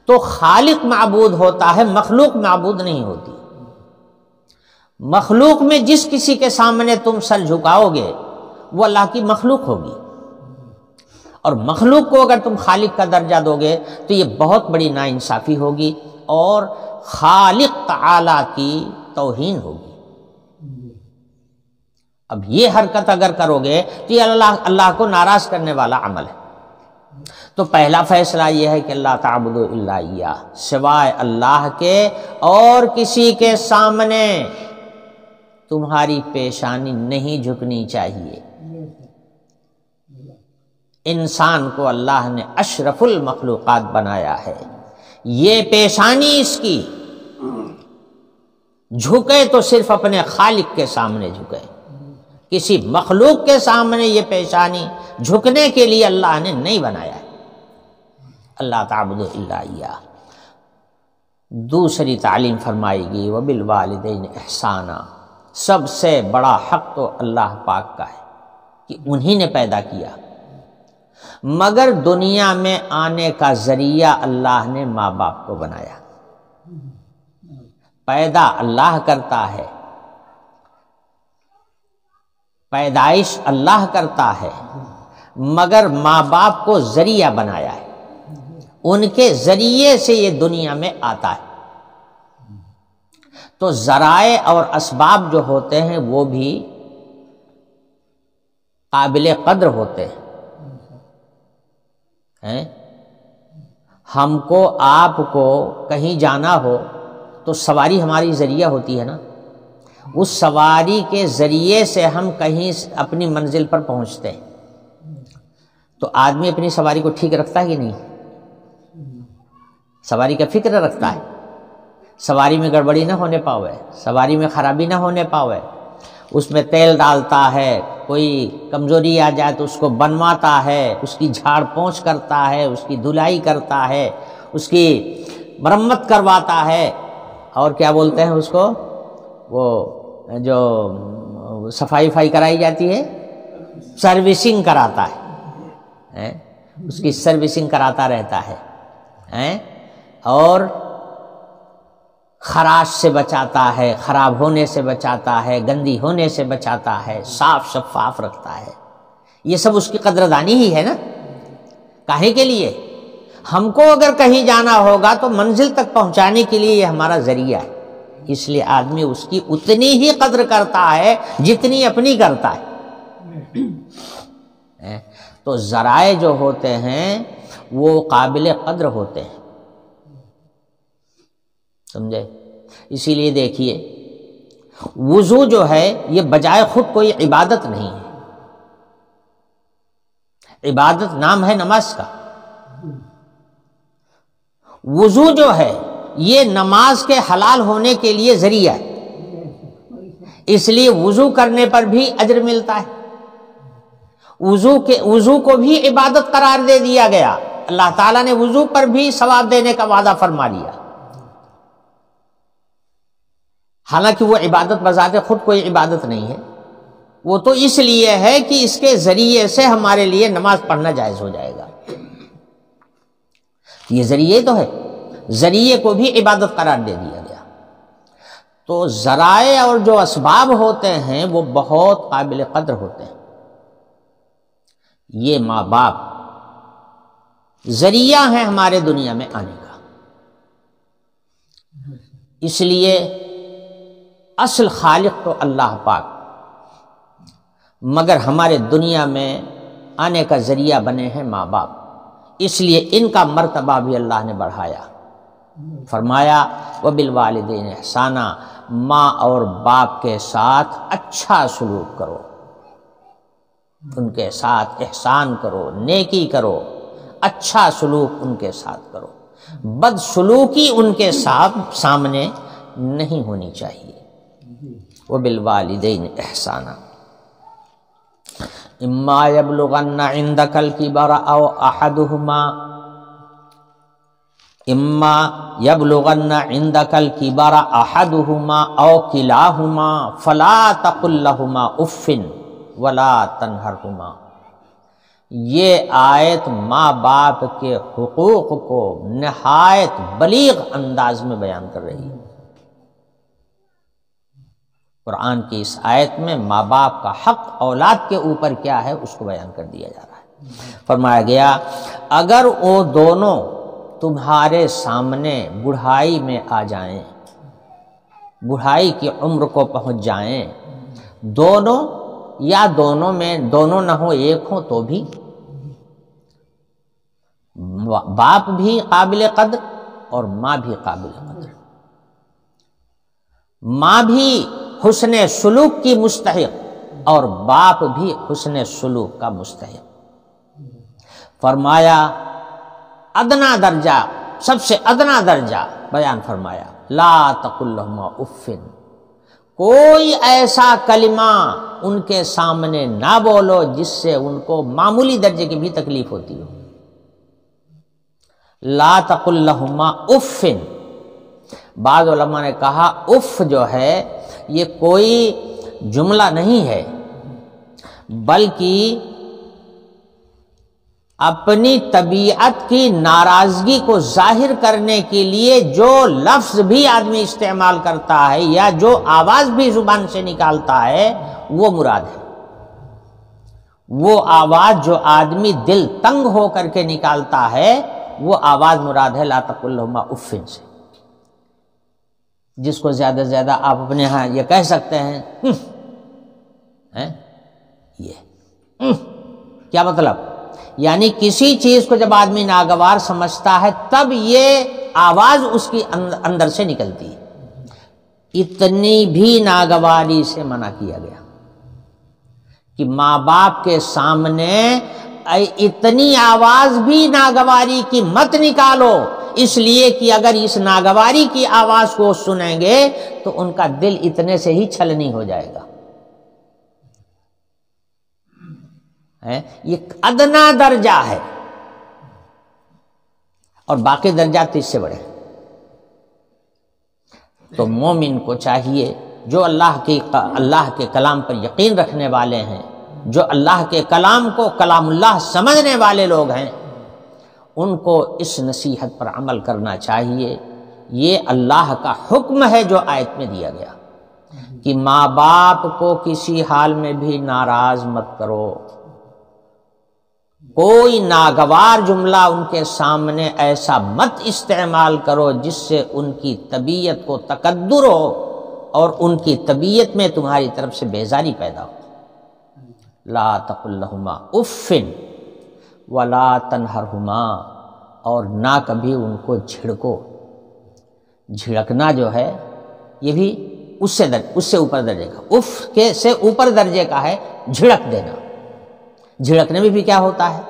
تو خالق معبود ہوتا ہے، مخلوق معبود نہیں ہوتی۔ مخلوق میں جس کسی کے سامنے تم سر جھکاؤ گے وہ اللہ کی مخلوق ہوگی، اور مخلوق کو اگر تم خالق کا درجہ دو گے تو یہ بہت بڑی ناانصافی ہوگی اور خالق تعالی کی توہین ہوگی۔ اب یہ حرکت اگر کرو گے تو یہ اللہ کو ناراض کرنے والا عمل ہے۔ تو پہلا فیصلہ یہ ہے کہ اللہ تعبدوا الا ایاہ، سوائے اللہ کے اور کسی کے سامنے تمہاری پیشانی نہیں جھکنی چاہیے۔ انسان کو اللہ نے اشرف المخلوقات بنایا ہے، یہ پیشانی اس کی جھکے تو صرف اپنے خالق کے سامنے جھکے، کسی مخلوق کے سامنے یہ پیشانی جھکنے کے لیے اللہ نے نہیں بنایا ہے۔ اللہ تعبدوا الا ایاہ۔ دوسری تعلیم فرمائے گی وبالوالدین احسانا، سب سے بڑا حق تو اللہ پاک کا ہے کہ انہی نے پیدا کیا، مگر دنیا میں آنے کا ذریعہ اللہ نے ماں باپ کو بنایا۔ پیدا اللہ کرتا ہے، پیدائش اللہ کرتا ہے، مگر ماں باپ کو ذریعہ بنایا ہے، ان کے ذریعے سے یہ دنیا میں آتا ہے۔ تو ذرائع اور اسباب جو ہوتے ہیں وہ بھی قابل قدر ہوتے ہیں۔ ہم کو آپ کو کہیں جانا ہو تو سواری ہماری ذریعہ ہوتی ہے نا، اس سواری کے ذریعے سے ہم کہیں اپنی منزل پر پہنچتے ہیں۔ تو آدمی اپنی سواری کو ٹھیک رکھتا ہے کہ نہیں؟ سواری کا فکر رکھتا ہے، سواری میں گڑبڑی نہ ہونے پاوے، سواری میں خرابی نہ ہونے پاوے، اس میں تیل ڈالتا ہے، کوئی کمزوری آ جائے تو اس کو بنواتا ہے، اس کی جھاڑ پونچھ کرتا ہے، اس کی دھلائی کرتا ہے، اس کی مرمت کرواتا ہے، اور کیا بولتے ہیں اس کو، وہ جو صفائی کرائی جاتی ہے، سروسنگ کراتا ہے، اس کی سروسنگ کراتا رہتا ہے، اور خراش سے بچاتا ہے، خراب ہونے سے بچاتا ہے، گندی ہونے سے بچاتا ہے، صاف شفاف رکھتا ہے۔ یہ سب اس کی قدردانی ہی ہے نا. کاہے کے لیے؟ ہم کو اگر کہیں جانا ہوگا تو منزل تک پہنچانے کے لیے یہ ہمارا ذریعہ ہے. اس لیے آدمی اس کی اتنی ہی قدر کرتا ہے جتنی اپنی کرتا ہے. تو ذرائع جو ہوتے ہیں وہ قابل قدر ہوتے ہیں، سمجھے؟ اسی لیے دیکھیے وضو جو ہے یہ بجائے خود کوئی عبادت نہیں ہے. عبادت نام ہے نماز کا. وضو جو ہے یہ نماز کے حلال ہونے کے لیے ذریعہ ہے، اس لیے وضو کرنے پر بھی اجر ملتا ہے. وضو کو بھی عبادت قرار دے دیا گیا. اللہ تعالیٰ نے وضو پر بھی ثواب دینے کا وعدہ فرما لیا، حالانکہ وہ عبادت بذات خود کوئی عبادت نہیں ہے. وہ تو اس لیے ہے کہ اس کے ذریعے سے ہمارے لیے نماز پڑھنا جائز ہو جائے گا. یہ ذریعے تو ہے، ذریعے کو بھی عبادت قرار دے دیا گیا. تو ذرائع اور جو اسباب ہوتے ہیں وہ بہت قابل قدر ہوتے ہیں. یہ ماں باپ ذریعہ ہیں ہمارے دنیا میں آنے کا. اس لیے اصل خالق تو اللہ پاک، مگر ہمارے دنیا میں آنے کا ذریعہ بنے ہیں ماں باپ. اس لیے ان کا مرتبہ بھی اللہ نے بڑھایا. فرمایا وبالوالدین احسانا، ماں اور باپ کے ساتھ اچھا سلوک کرو، ان کے ساتھ احسان کرو، نیکی کرو، اچھا سلوک ان کے ساتھ کرو. بد سلوکی ان کے سامنے نہیں ہونی چاہیے. وبالوالدین احسانا اما یبلغن عندک الکبر او احدہما اما یبلغن عندک الکبر احدہما او کلاہما فلا تقل لہما اف ولا تنہرہما. یہ آیت ماں باپ کے حقوق کو نہایت بلیغ انداز میں بیان کر رہی ہے. قرآن کی اس آیت میں ماں باپ کا حق اولاد کے اوپر کیا ہے اس کو بیان کر دیا جا رہا ہے. فرمایا گیا اگر وہ دونوں تمہارے سامنے بڑھائی میں آ جائیں، بڑھائی کی عمر کو پہنچ جائیں، دونوں یا دونوں میں دونوں نہ ہو ایک ہو تو بھی، باپ بھی قابل قدر اور ماں بھی قابل قدر. ماں بھی حسن سلوک کی مستحق اور باپ بھی حسن سلوک کا مستحق. فرمایا ادنا درجہ، سب سے ادنا درجہ بیان فرمایا لا تقل لہما اف، کوئی ایسا کلمہ ان کے سامنے نہ بولو جس سے ان کو معمولی درجے کی بھی تکلیف ہوتی ہو. لا تقل لہما اف. بعض علماء نے کہا اف جو ہے یہ کوئی جملہ نہیں ہے، بلکہ اپنی طبیعت کی ناراضگی کو ظاہر کرنے کے لیے جو لفظ بھی آدمی استعمال کرتا ہے یا جو آواز بھی زبان سے نکالتا ہے وہ مراد ہے. وہ آواز جو آدمی دل تنگ ہو کر کے نکالتا ہے وہ آواز مراد ہے لا تقل لہما اف سے. جس کو زیادہ سے زیادہ آپ اپنے ہاں یہ کہہ سکتے ہیں یہ کیا مطلب؟ یعنی کسی چیز کو جب آدمی ناگوار سمجھتا ہے تب یہ آواز اس کی اندر سے نکلتی ہے. اتنی بھی ناگواری سے منع کیا گیا کہ ماں باپ کے سامنے اتنی آواز بھی ناگواری کی مت نکالو، اس لیے کہ اگر اس ناگواری کی آواز کو سنیں گے تو ان کا دل اتنے سے ہی چھلنی ہو جائے گا. یہ ادنا درجہ ہے اور باقی درجات اس سے بڑے. تو مومن کو چاہیے جو اللہ کے کلام پر یقین رکھنے والے ہیں، جو اللہ کے کلام کو کلام اللہ سمجھنے والے لوگ ہیں، ان کو اس نصیحت پر عمل کرنا چاہیے. یہ اللہ کا حکم ہے جو آیت میں دیا گیا کہ ماں باپ کو کسی حال میں بھی ناراض مت کرو. کوئی ناگوار جملہ ان کے سامنے ایسا مت استعمال کرو جس سے ان کی طبیعت کو تکدر ہو اور ان کی طبیعت میں تمہاری طرف سے بیزاری پیدا ہو۔ لا تقل لہما اف ولا تنہرہما، اور نہ کبھی ان کو جھڑکو۔ جھڑکنا جو ہے یہ بھی اس سے اوپر درجے کا، اف کے سے اوپر درجے کا ہے جھڑک دینا۔ جھڑکنے میں بھی کیا ہوتا ہے؟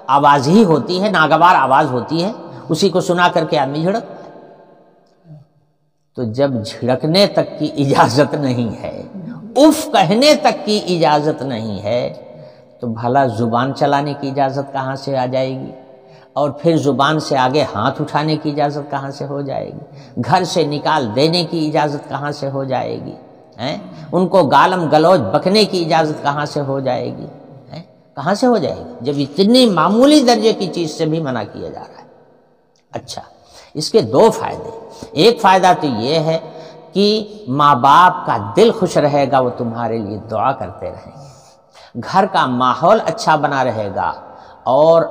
آواز ہی ہوتی ہے، ناگوار آواز ہوتی ہے، اسی کو سنا کر کے آدمی جھڑکتا ہے۔ تو جب جھڑکنے تک کی اجازت نہیں ہے، اف کہنے تک کی اجازت نہیں ہے، تو بھلا زبان چلانے کی اجازت کہاں سے آ جائے گی؟ اور پھر زبان سے آگے ہاتھ اٹھانے کی اجازت کہاں سے ہو جائے گی؟ گھر سے نکال دینے کی اجازت کہاں سے ہو جائے گی؟ ان کو گالم گلوچ بکنے کی اجازت کہاں سے ہو جائے گی؟ کہاں سے ہو جائے گی جب اتنی معمولی درجے کی چیز سے بھی منع کیا جا رہا ہے؟ اچھا، اس کے دو فائدے۔ ایک فائدہ تو یہ ہے کہ ماں باپ کا دل خوش رہے گا، وہ تمہارے لیے دعا کرتے رہیں گے، گھر کا ماحول اچھا بنا رہے گا۔ اور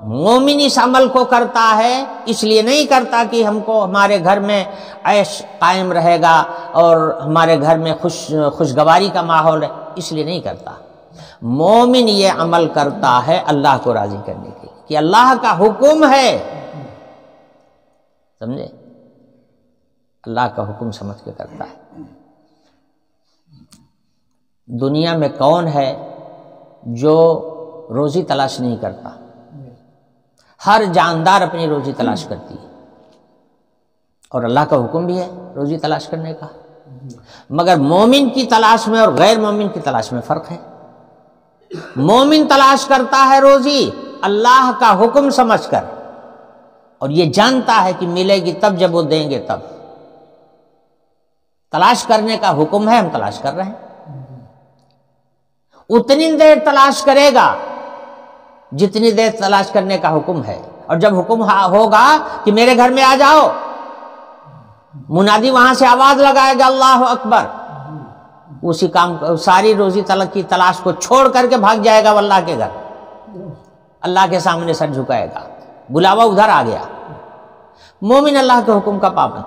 مومن اس عمل کو کرتا ہے اس لیے نہیں کرتا کہ ہم کو ہمارے گھر میں عیش قائم رہے گا اور ہمارے گھر میں خوشگواری کا ماحول ہے، اس لیے نہیں کرتا۔ مومن یہ عمل کرتا ہے اللہ کو راضی کرنے کے لیے، کہ اللہ کا حکم ہے، سمجھے؟ اللہ کا حکم سمجھ کے کرتا ہے۔ دنیا میں کون ہے جو روزی تلاش نہیں کرتا؟ ہر جاندار اپنی روزی تلاش کرتی ہے، اور اللہ کا حکم بھی ہے روزی تلاش کرنے کا، مگر مومن کی تلاش میں اور غیر مومن کی تلاش میں فرق ہے۔ مومن تلاش کرتا ہے روزی اللہ کا حکم سمجھ کر، اور یہ جانتا ہے کہ ملے گی تب جب وہ دیں گے تب۔ تلاش کرنے کا حکم ہے، ہم تلاش کر رہے ہیں، اتنی دیر تلاش کرے گا جتنی دیر تلاش کرنے کا حکم ہے، اور جب حکم ہوگا کہ میرے گھر میں آ جاؤ، منادی وہاں سے آواز لگائے گا اللہ اکبر، اسی کام ساری روزی کی تلاش کو چھوڑ کر کے بھاگ جائے گا وہ اللہ کے گھر، اللہ کے سامنے سر جھکائے گا، بلاوا ادھر آ گیا۔ مومن اللہ کے حکم کا پابند،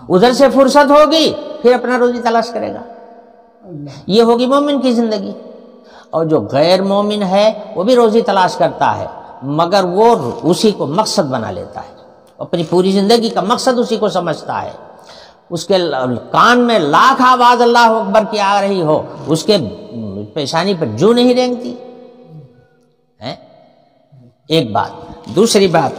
ادھر سے فرصت ہوگی پھر اپنا روزی تلاش کرے گا، یہ ہوگی مومن کی زندگی۔ اور جو غیر مومن ہے وہ بھی روزی تلاش کرتا ہے، مگر وہ اسی کو مقصد بنا لیتا ہے، اپنی پوری زندگی کا مقصد اسی کو سمجھتا ہے۔ اس کے کان میں لاکھ آواز اللہ اکبر کی آ رہی ہو، اس کے پیشانی پر جو نہیں رینگتی۔ ایک بات۔ دوسری بات،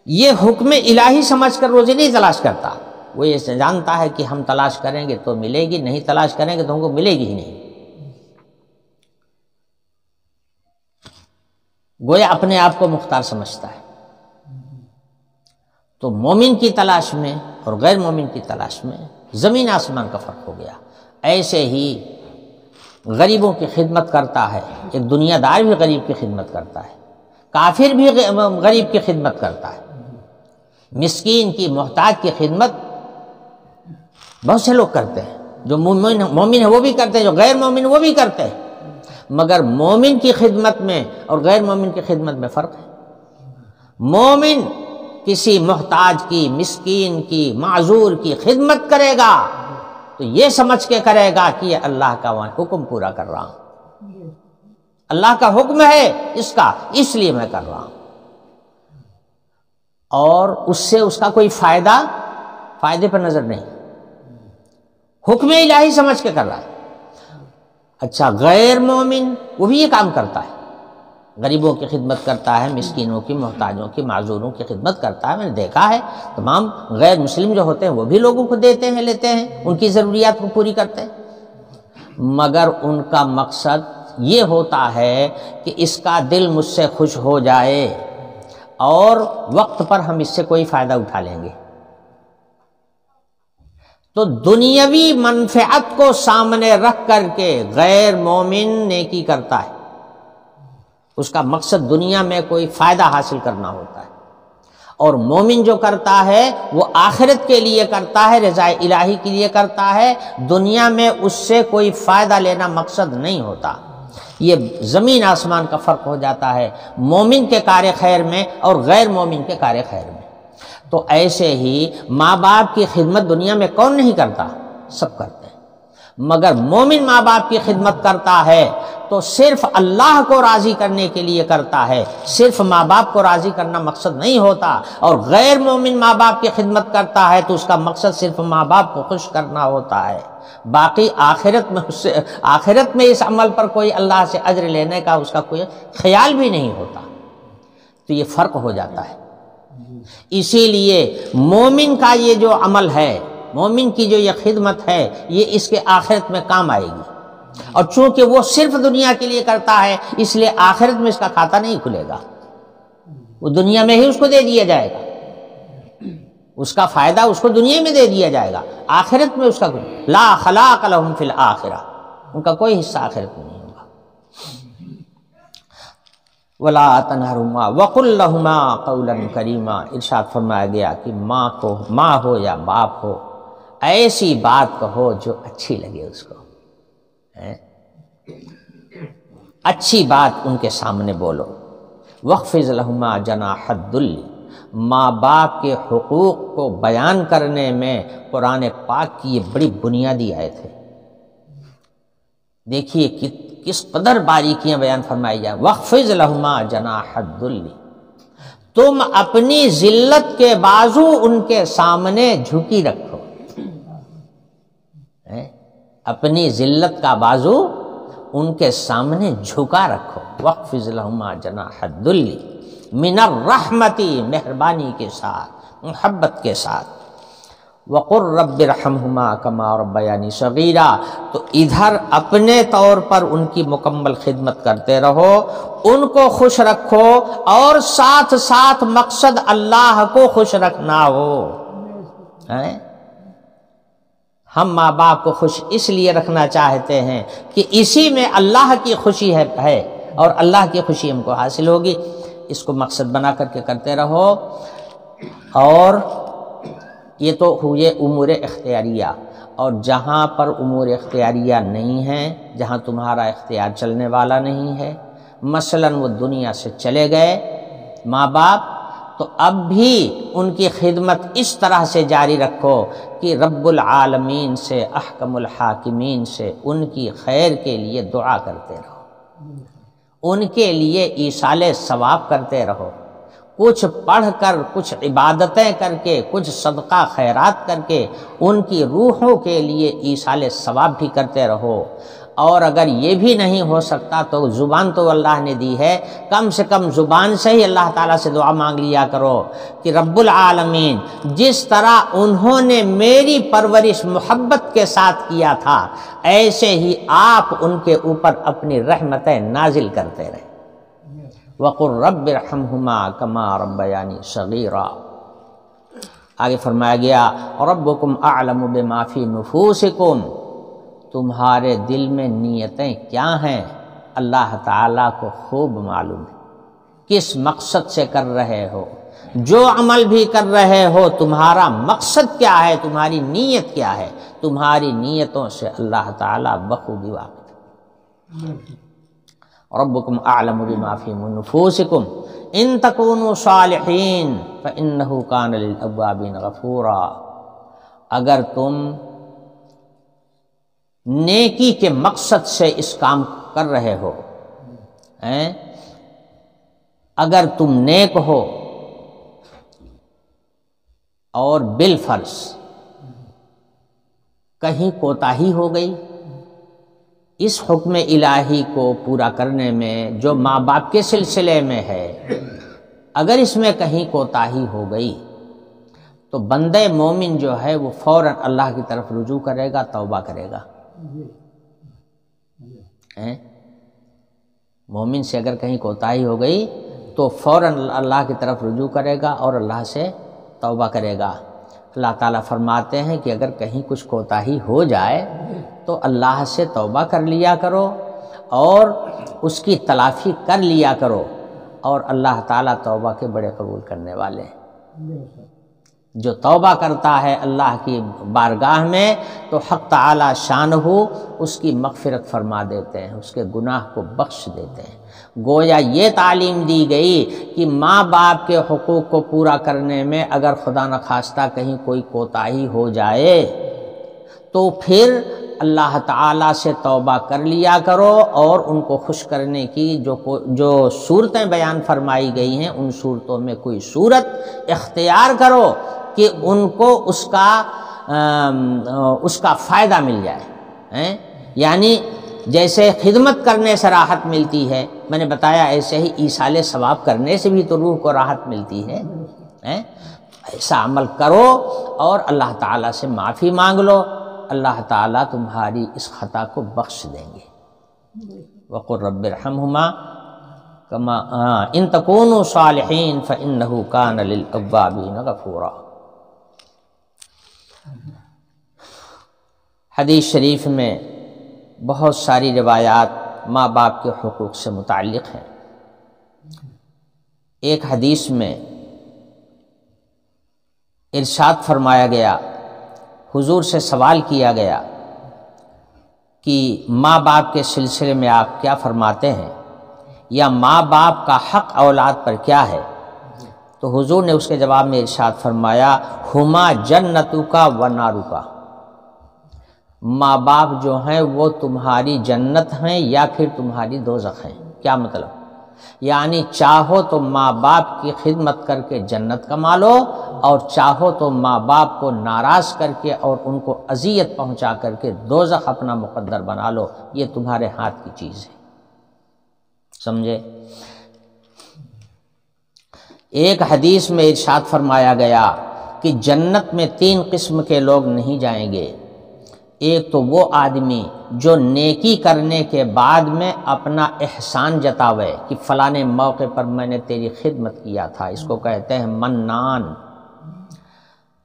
یہ حکم الہی سمجھ کر روزی نہیں تلاش کرتا، وہ یہ جانتا ہے کہ ہم تلاش کریں گے تو ملے گی، نہیں تلاش کریں گے تو ہم کو ملے گی ہی نہیں، گویا اپنے آپ کو مختار سمجھتا ہے۔ تو مومن کی تلاش میں اور غیر مومن کی تلاش میں زمین آسمان کا فرق ہو گیا۔ ایسے ہی غریبوں کی خدمت کرتا ہے، ایک دنیا دار بھی غریب کی خدمت کرتا ہے، کافر بھی غریب کی خدمت کرتا ہے، مسکین کی محتاج کی خدمت بہت سے لوگ کرتے ہیں، جو مومن ہے وہ بھی کرتے ہیں، جو غیر مومن وہ بھی کرتے ہیں، مگر مومن کی خدمت میں اور غیر مومن کی خدمت میں فرق ہے۔ مومن کسی محتاج کی، مسکین کی، معذور کی خدمت کرے گا تو یہ سمجھ کے کرے گا کہ یہ اللہ کا حکم پورا کر رہا ہوں، اللہ کا حکم ہے اس کا، اس لیے میں کر رہا ہوں، اور اس سے اس کا کوئی فائدے پر نظر نہیں، حکم الہی سمجھ کے کر رہا ہے۔ اچھا، غیر مومن وہ بھی یہ کام کرتا ہے، غریبوں کی خدمت کرتا ہے، مسکینوں کی، محتاجوں کی، معذوروں کی خدمت کرتا ہے۔ میں نے دیکھا ہے تمام غیر مسلم جو ہوتے ہیں وہ بھی لوگوں کو دیتے ہیں، لیتے ہیں، ان کی ضروریات کو پوری کرتے ہیں، مگر ان کا مقصد یہ ہوتا ہے کہ اس کا دل مجھ سے خوش ہو جائے اور وقت پر ہم اس سے کوئی فائدہ اٹھا لیں گے۔ تو دنیاوی منفعت کو سامنے رکھ کر کے غیر مومن نیکی کرتا ہے، اس کا مقصد دنیا میں کوئی فائدہ حاصل کرنا ہوتا ہے، اور مومن جو کرتا ہے وہ آخرت کے لیے کرتا ہے، رضا الہی کے لیے کرتا ہے، دنیا میں اس سے کوئی فائدہ لینا مقصد نہیں ہوتا۔ یہ زمین آسمان کا فرق ہو جاتا ہے مومن کے کار خیر میں اور غیر مومن کے کار خیر میں۔ تو ایسے ہی ماں باپ کی خدمت دنیا میں کون نہیں کرتا؟ سب کرتے ہیں، مگر مومن ماں باپ کی خدمت کرتا ہے تو صرف اللہ کو راضی کرنے کے لیے کرتا ہے، صرف ماں باپ کو راضی کرنا مقصد نہیں ہوتا، اور غیر مومن ماں باپ کی خدمت کرتا ہے تو اس کا مقصد صرف ماں باپ کو خوش کرنا ہوتا ہے، باقی آخرت میں اس عمل پر کوئی اللہ سے اجر لینے کا اس کا کوئی خیال بھی نہیں ہوتا۔ تو یہ فرق ہو جاتا ہے۔ اسی لیے مومن کا یہ جو عمل ہے، مومن کی جو یہ خدمت ہے، یہ اس کے آخرت میں کام آئے گی، اور چونکہ وہ صرف دنیا کے لیے کرتا ہے اس لیے آخرت میں اس کا کھاتا نہیں کھلے گا، وہ دنیا میں ہی اس کو دے دیا جائے گا، اس کا فائدہ اس کو دنیا میں دے دیا جائے گا، آخرت میں اس کا لا خلاق لہم فی الآخرہ، ان کا کوئی حصہ آخرت میں نہیں ہوگا۔ ولا تنہرہما وقل لہما قولا کریما، ارشاد فرمایا گیا کہ ماں ہو یا باپ ہو، ایسی بات کہو جو اچھی لگے اس کو، اچھی بات ان کے سامنے بولو۔ وَاخْفِضْ لَهُمَا جَنَاحَ الذُّلِّ، ماں باپ کے حقوق کو بیان کرنے میں قرآن پاک کی یہ بڑی بنیادی آیت ہے۔ دیکھیے کس قدر باریکیاں بیان فرمائی جائیں۔ وَاخْفِضْ لَهُمَا جَنَاحَ الذُّلِّ، تم اپنی ذلت کے بازو ان کے سامنے جھکی رکھو، اپنی ذلت کا بازو ان کے سامنے جھکا رکھو۔ وَاخْفِضْ لَهُمَا جَنَاحَ الذُّلِّ مِنَ الرَّحْمَةِ، مہربانی کے ساتھ، محبت کے ساتھ۔ وَقُلْ رَبِّ ارْحَمْهُمَا كَمَا رَبَّيَانِي صَغِيرًا، تو ادھر اپنے طور پر ان کی مکمل خدمت کرتے رہو، ان کو خوش رکھو، اور ساتھ ساتھ مقصد اللہ کو خوش رکھنا ہو۔ ہم ماں باپ کو خوش اس لیے رکھنا چاہتے ہیں کہ اسی میں اللہ کی خوشی ہے اور اللہ کی خوشی ہم کو حاصل ہوگی، اس کو مقصد بنا کر کے کرتے رہو۔ اور یہ تو ہوئے امور اختیاریہ، اور جہاں پر امور اختیاریہ نہیں ہیں، جہاں تمہارا اختیار چلنے والا نہیں ہے، مثلا وہ دنیا سے چلے گئے ماں باپ، تو اب بھی ان کی خدمت اس طرح سے جاری رکھو کہ رب العالمین سے، احکم الحاکمین سے ان کی خیر کے لیے دعا کرتے رہو، ان کے لیے ایصال ثواب کرتے رہو، کچھ پڑھ کر، کچھ عبادتیں کر کے، کچھ صدقہ خیرات کر کے ان کی روحوں کے لیے ایصال ثواب بھی کرتے رہو۔ اور اگر یہ بھی نہیں ہو سکتا تو زبان تو اللہ نے دی ہے، کم سے کم زبان سے ہی اللہ تعالیٰ سے دعا مانگ لیا کرو کہ رب العالمین جس طرح انہوں نے میری پرورش محبت کے ساتھ کیا تھا، ایسے ہی آپ ان کے اوپر اپنی رحمتیں نازل کرتے رہے۔ وَقُلْ رَبِّ ارْحَمْهُمَا كَمَا رَبَّيَانِي صَغِيرًا، آگے فرمایا گیا رَبُّكُمْ أَعْلَمُ بِمَا فِي نُفُوسِكُمْ، تمہارے دل میں نیتیں کیا ہیں اللہ تعالیٰ کو خوب معلوم ہے، کس مقصد سے کر رہے ہو، جو عمل بھی کر رہے ہو تمہارا مقصد کیا ہے، تمہاری نیت کیا ہے، تمہاری نیتوں سے اللہ تعالیٰ بخوبی واقف ہے۔ ربکم اعلم بما فی نفوسکم ان تکونوا صالحین فانہ کان للأوابین غفورا، اگر تم نیکی کے مقصد سے اس کام کر رہے ہو، اگر تم نیک ہو اور بالفرض کہیں کوتاہی ہو گئی اس حکم الہی کو پورا کرنے میں جو ماں باپ کے سلسلے میں ہے، اگر اس میں کہیں کوتاہی ہو گئی تو بندے مومن جو ہے وہ فوراً اللہ کی طرف رجوع کرے گا، توبہ کرے گا۔ مومن سے اگر کہیں کوتاہی ہو گئی تو فوراً اللہ کی طرف رجوع کرے گا اور اللہ سے توبہ کرے گا۔ اللہ تعالیٰ فرماتے ہیں کہ اگر کہیں کچھ کوتاہی ہو جائے تو اللہ سے توبہ کر لیا کرو اور اس کی تلافی کر لیا کرو، اور اللہ تعالیٰ توبہ کے بڑے قبول کرنے والے ہیں۔ جو توبہ کرتا ہے اللہ کی بارگاہ میں تو حق تعالی شانہ اس کی مغفرت فرما دیتے ہیں، اس کے گناہ کو بخش دیتے ہیں۔ گویا یہ تعلیم دی گئی کہ ماں باپ کے حقوق کو پورا کرنے میں اگر خدا نخواستہ کہیں کوئی کوتاہی ہو جائے تو پھر اللہ تعالیٰ سے توبہ کر لیا کرو، اور ان کو خوش کرنے کی جو صورتیں بیان فرمائی گئی ہیں ان صورتوں میں کوئی صورت اختیار کرو کہ ان کو اس کا فائدہ مل جائے۔ یعنی جیسے خدمت کرنے سے راحت ملتی ہے، میں نے بتایا ایسے ہی ایصال ثواب کرنے سے بھی تو روح کو راحت ملتی ہے۔ ایسا عمل کرو اور اللہ تعالیٰ سے معافی مانگ لو، اللہ تعالیٰ تمہاری اس خطا کو بخش دیں گے۔ وَقُلْ رَبِّ ارْحَمْهُمَا كَمَا إِن تَكُونُوا صَالِحِينَ فَإِنَّهُ كَانَ لِلْأَوَّابِينَ غَفُورًا۔ حدیث شریف میں بہت ساری روایات ماں باپ کے حقوق سے متعلق ہیں۔ ایک حدیث میں ارشاد فرمایا گیا، حضور سے سوال کیا گیا کہ ماں باپ کے سلسلے میں آپ کیا فرماتے ہیں، یا ماں باپ کا حق اولاد پر کیا ہے؟ تو حضور نے اس کے جواب میں ارشاد فرمایا، ہما جنتک و نارک، ماں باپ جو ہیں وہ تمہاری جنت ہیں یا پھر تمہاری دوزخ ہیں۔ کیا مطلب؟ یعنی چاہو تو ماں باپ کی خدمت کر کے جنت کما لو، اور چاہو تو ماں باپ کو ناراض کر کے اور ان کو اذیت پہنچا کر کے دوزخ اپنا مقدر بنا لو، یہ تمہارے ہاتھ کی چیز ہے۔ سمجھے؟ ایک حدیث میں ارشاد فرمایا گیا کہ جنت میں 3 قسم کے لوگ نہیں جائیں گے۔ ایک تو وہ آدمی جو نیکی کرنے کے بعد میں اپنا احسان جتاوے کہ فلاں موقع پر میں نے تیری خدمت کیا تھا، اس کو کہتے ہیں منان۔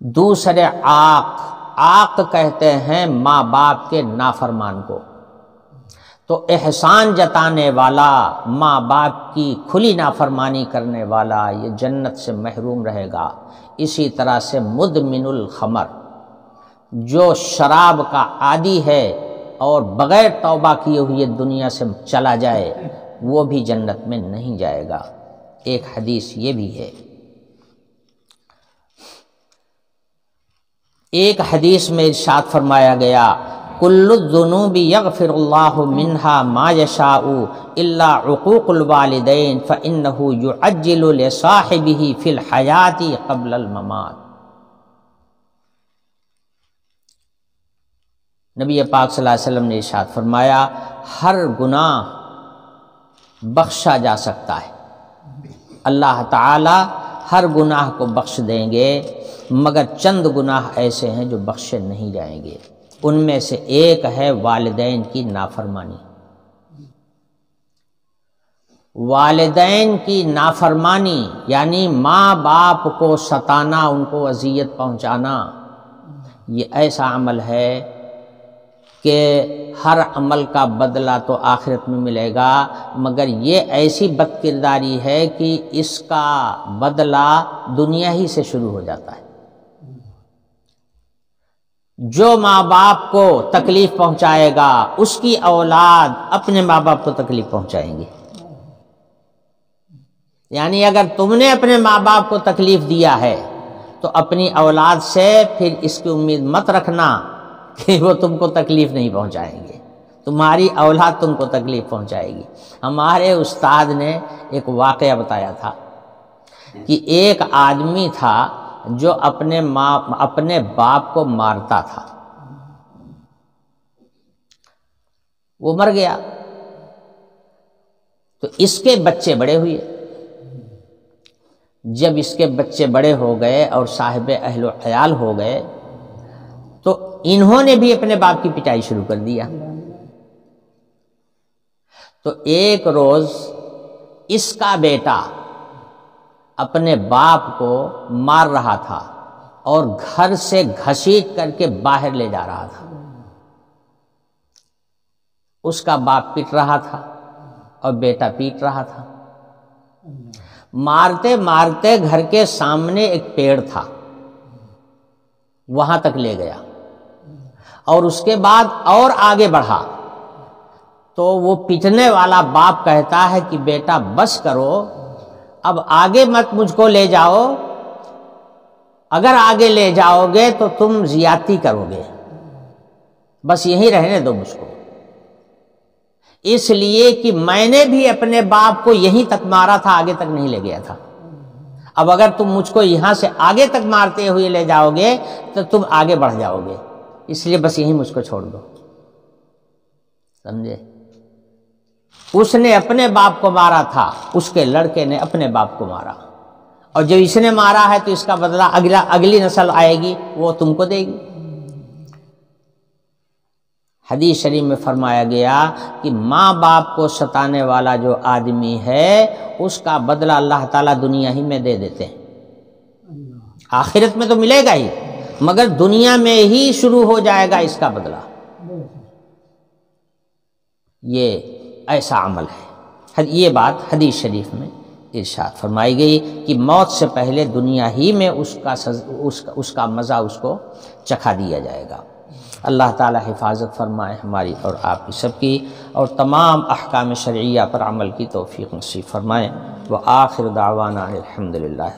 دوسرے عاق کہتے ہیں ماں باپ کے نافرمان کو۔ تو احسان جتانے والا، ماں باپ کی کھلی نافرمانی کرنے والا، یہ جنت سے محروم رہے گا۔ اسی طرح سے مدمن الخمر، جو شراب کا عادی ہے اور بغیر توبہ کیے ہوئے دنیا سے چلا جائے، وہ بھی جنت میں نہیں جائے گا۔ ایک حدیث یہ بھی ہے۔ ایک حدیث میں ارشاد فرمایا گیا، کل الذنوب یغفر اللہ منہا ما یشاء الا عقوق الوالدین فانہ یعجل لصاحبہ فی الحیاۃ قبل الممات۔ نبی پاک صلی اللہ علیہ وسلم نے ارشاد فرمایا، ہر گناہ بخشا جا سکتا ہے، اللہ تعالی ہر گناہ کو بخش دیں گے، مگر چند گناہ ایسے ہیں جو بخشے نہیں جائیں گے۔ ان میں سے ایک ہے والدین کی نافرمانی۔ والدین کی نافرمانی یعنی ماں باپ کو ستانا، ان کو اذیت پہنچانا، یہ ایسا عمل ہے کہ ہر عمل کا بدلہ تو آخرت میں ملے گا، مگر یہ ایسی بد کرداری ہے کہ اس کا بدلہ دنیا ہی سے شروع ہو جاتا ہے۔ جو ماں باپ کو تکلیف پہنچائے گا اس کی اولاد اپنے ماں باپ کو تکلیف پہنچائیں گے۔ یعنی اگر تم نے اپنے ماں باپ کو تکلیف دیا ہے تو اپنی اولاد سے پھر اس کی امید مت رکھنا کہ وہ تم کو تکلیف نہیں پہنچائیں گے، تمہاری اولاد تم کو تکلیف پہنچائے گی۔ ہمارے استاد نے ایک واقعہ بتایا تھا کہ ایک آدمی تھا جو اپنے باپ کو مارتا تھا، وہ مر گیا تو اس کے بچے بڑے ہوئے۔ جب اس کے بچے بڑے ہو گئے اور صاحب اہل و عیال ہو گئے تو انہوں نے بھی اپنے باپ کی پٹائی شروع کر دیا۔ تو ایک روز اس کا بیٹا اپنے باپ کو مار رہا تھا اور گھر سے گھسیٹ کر کے باہر لے جا رہا تھا۔ اس کا باپ پیٹ رہا تھا اور بیٹا پیٹ رہا تھا۔ مارتے مارتے گھر کے سامنے ایک پیڑ تھا، وہاں تک لے گیا، اور اس کے بعد اور آگے بڑھا تو وہ پیٹنے والا باپ کہتا ہے کہ بیٹا بس کرو، اب آگے مت مجھ کو لے جاؤ، اگر آگے لے جاؤ گے تو تم زیادتی کرو گے، بس یہیں رہنے دو مجھ کو، اس لیے کہ میں نے بھی اپنے باپ کو یہیں تک مارا تھا، آگے تک نہیں لے گیا تھا، اب اگر تم مجھ کو یہاں سے آگے تک مارتے ہوئے لے جاؤ گے تو تم آگے بڑھ جاؤ گے، اس لیے بس یہیں مجھ کو چھوڑ دو۔ سمجھے؟ اس نے اپنے باپ کو مارا تھا، اس کے لڑکے نے اپنے باپ کو مارا، اور جو اس نے مارا ہے تو اس کا بدلہ اگلی نسل آئے گی وہ تم کو دے گی۔ حدیث شریف میں فرمایا گیا کہ ماں باپ کو ستانے والا جو آدمی ہے اس کا بدلہ اللہ تعالیٰ دنیا ہی میں دے دیتے ہیں، آخرت میں تو ملے گا ہی مگر دنیا میں ہی شروع ہو جائے گا اس کا بدلہ۔ یہ ایسا عمل ہے، یہ بات حدیث شریف میں ارشاد فرمائی گئی کہ موت سے پہلے دنیا ہی میں اس کا مزہ اس کو چکھا دیا جائے گا۔ اللہ تعالی حفاظت فرمائے ہماری اور آپ کی سب کی، اور تمام احکام شرعیہ پر عمل کی توفیق نصیب فرمائے۔ وآخر دعوانا الحمدللہ۔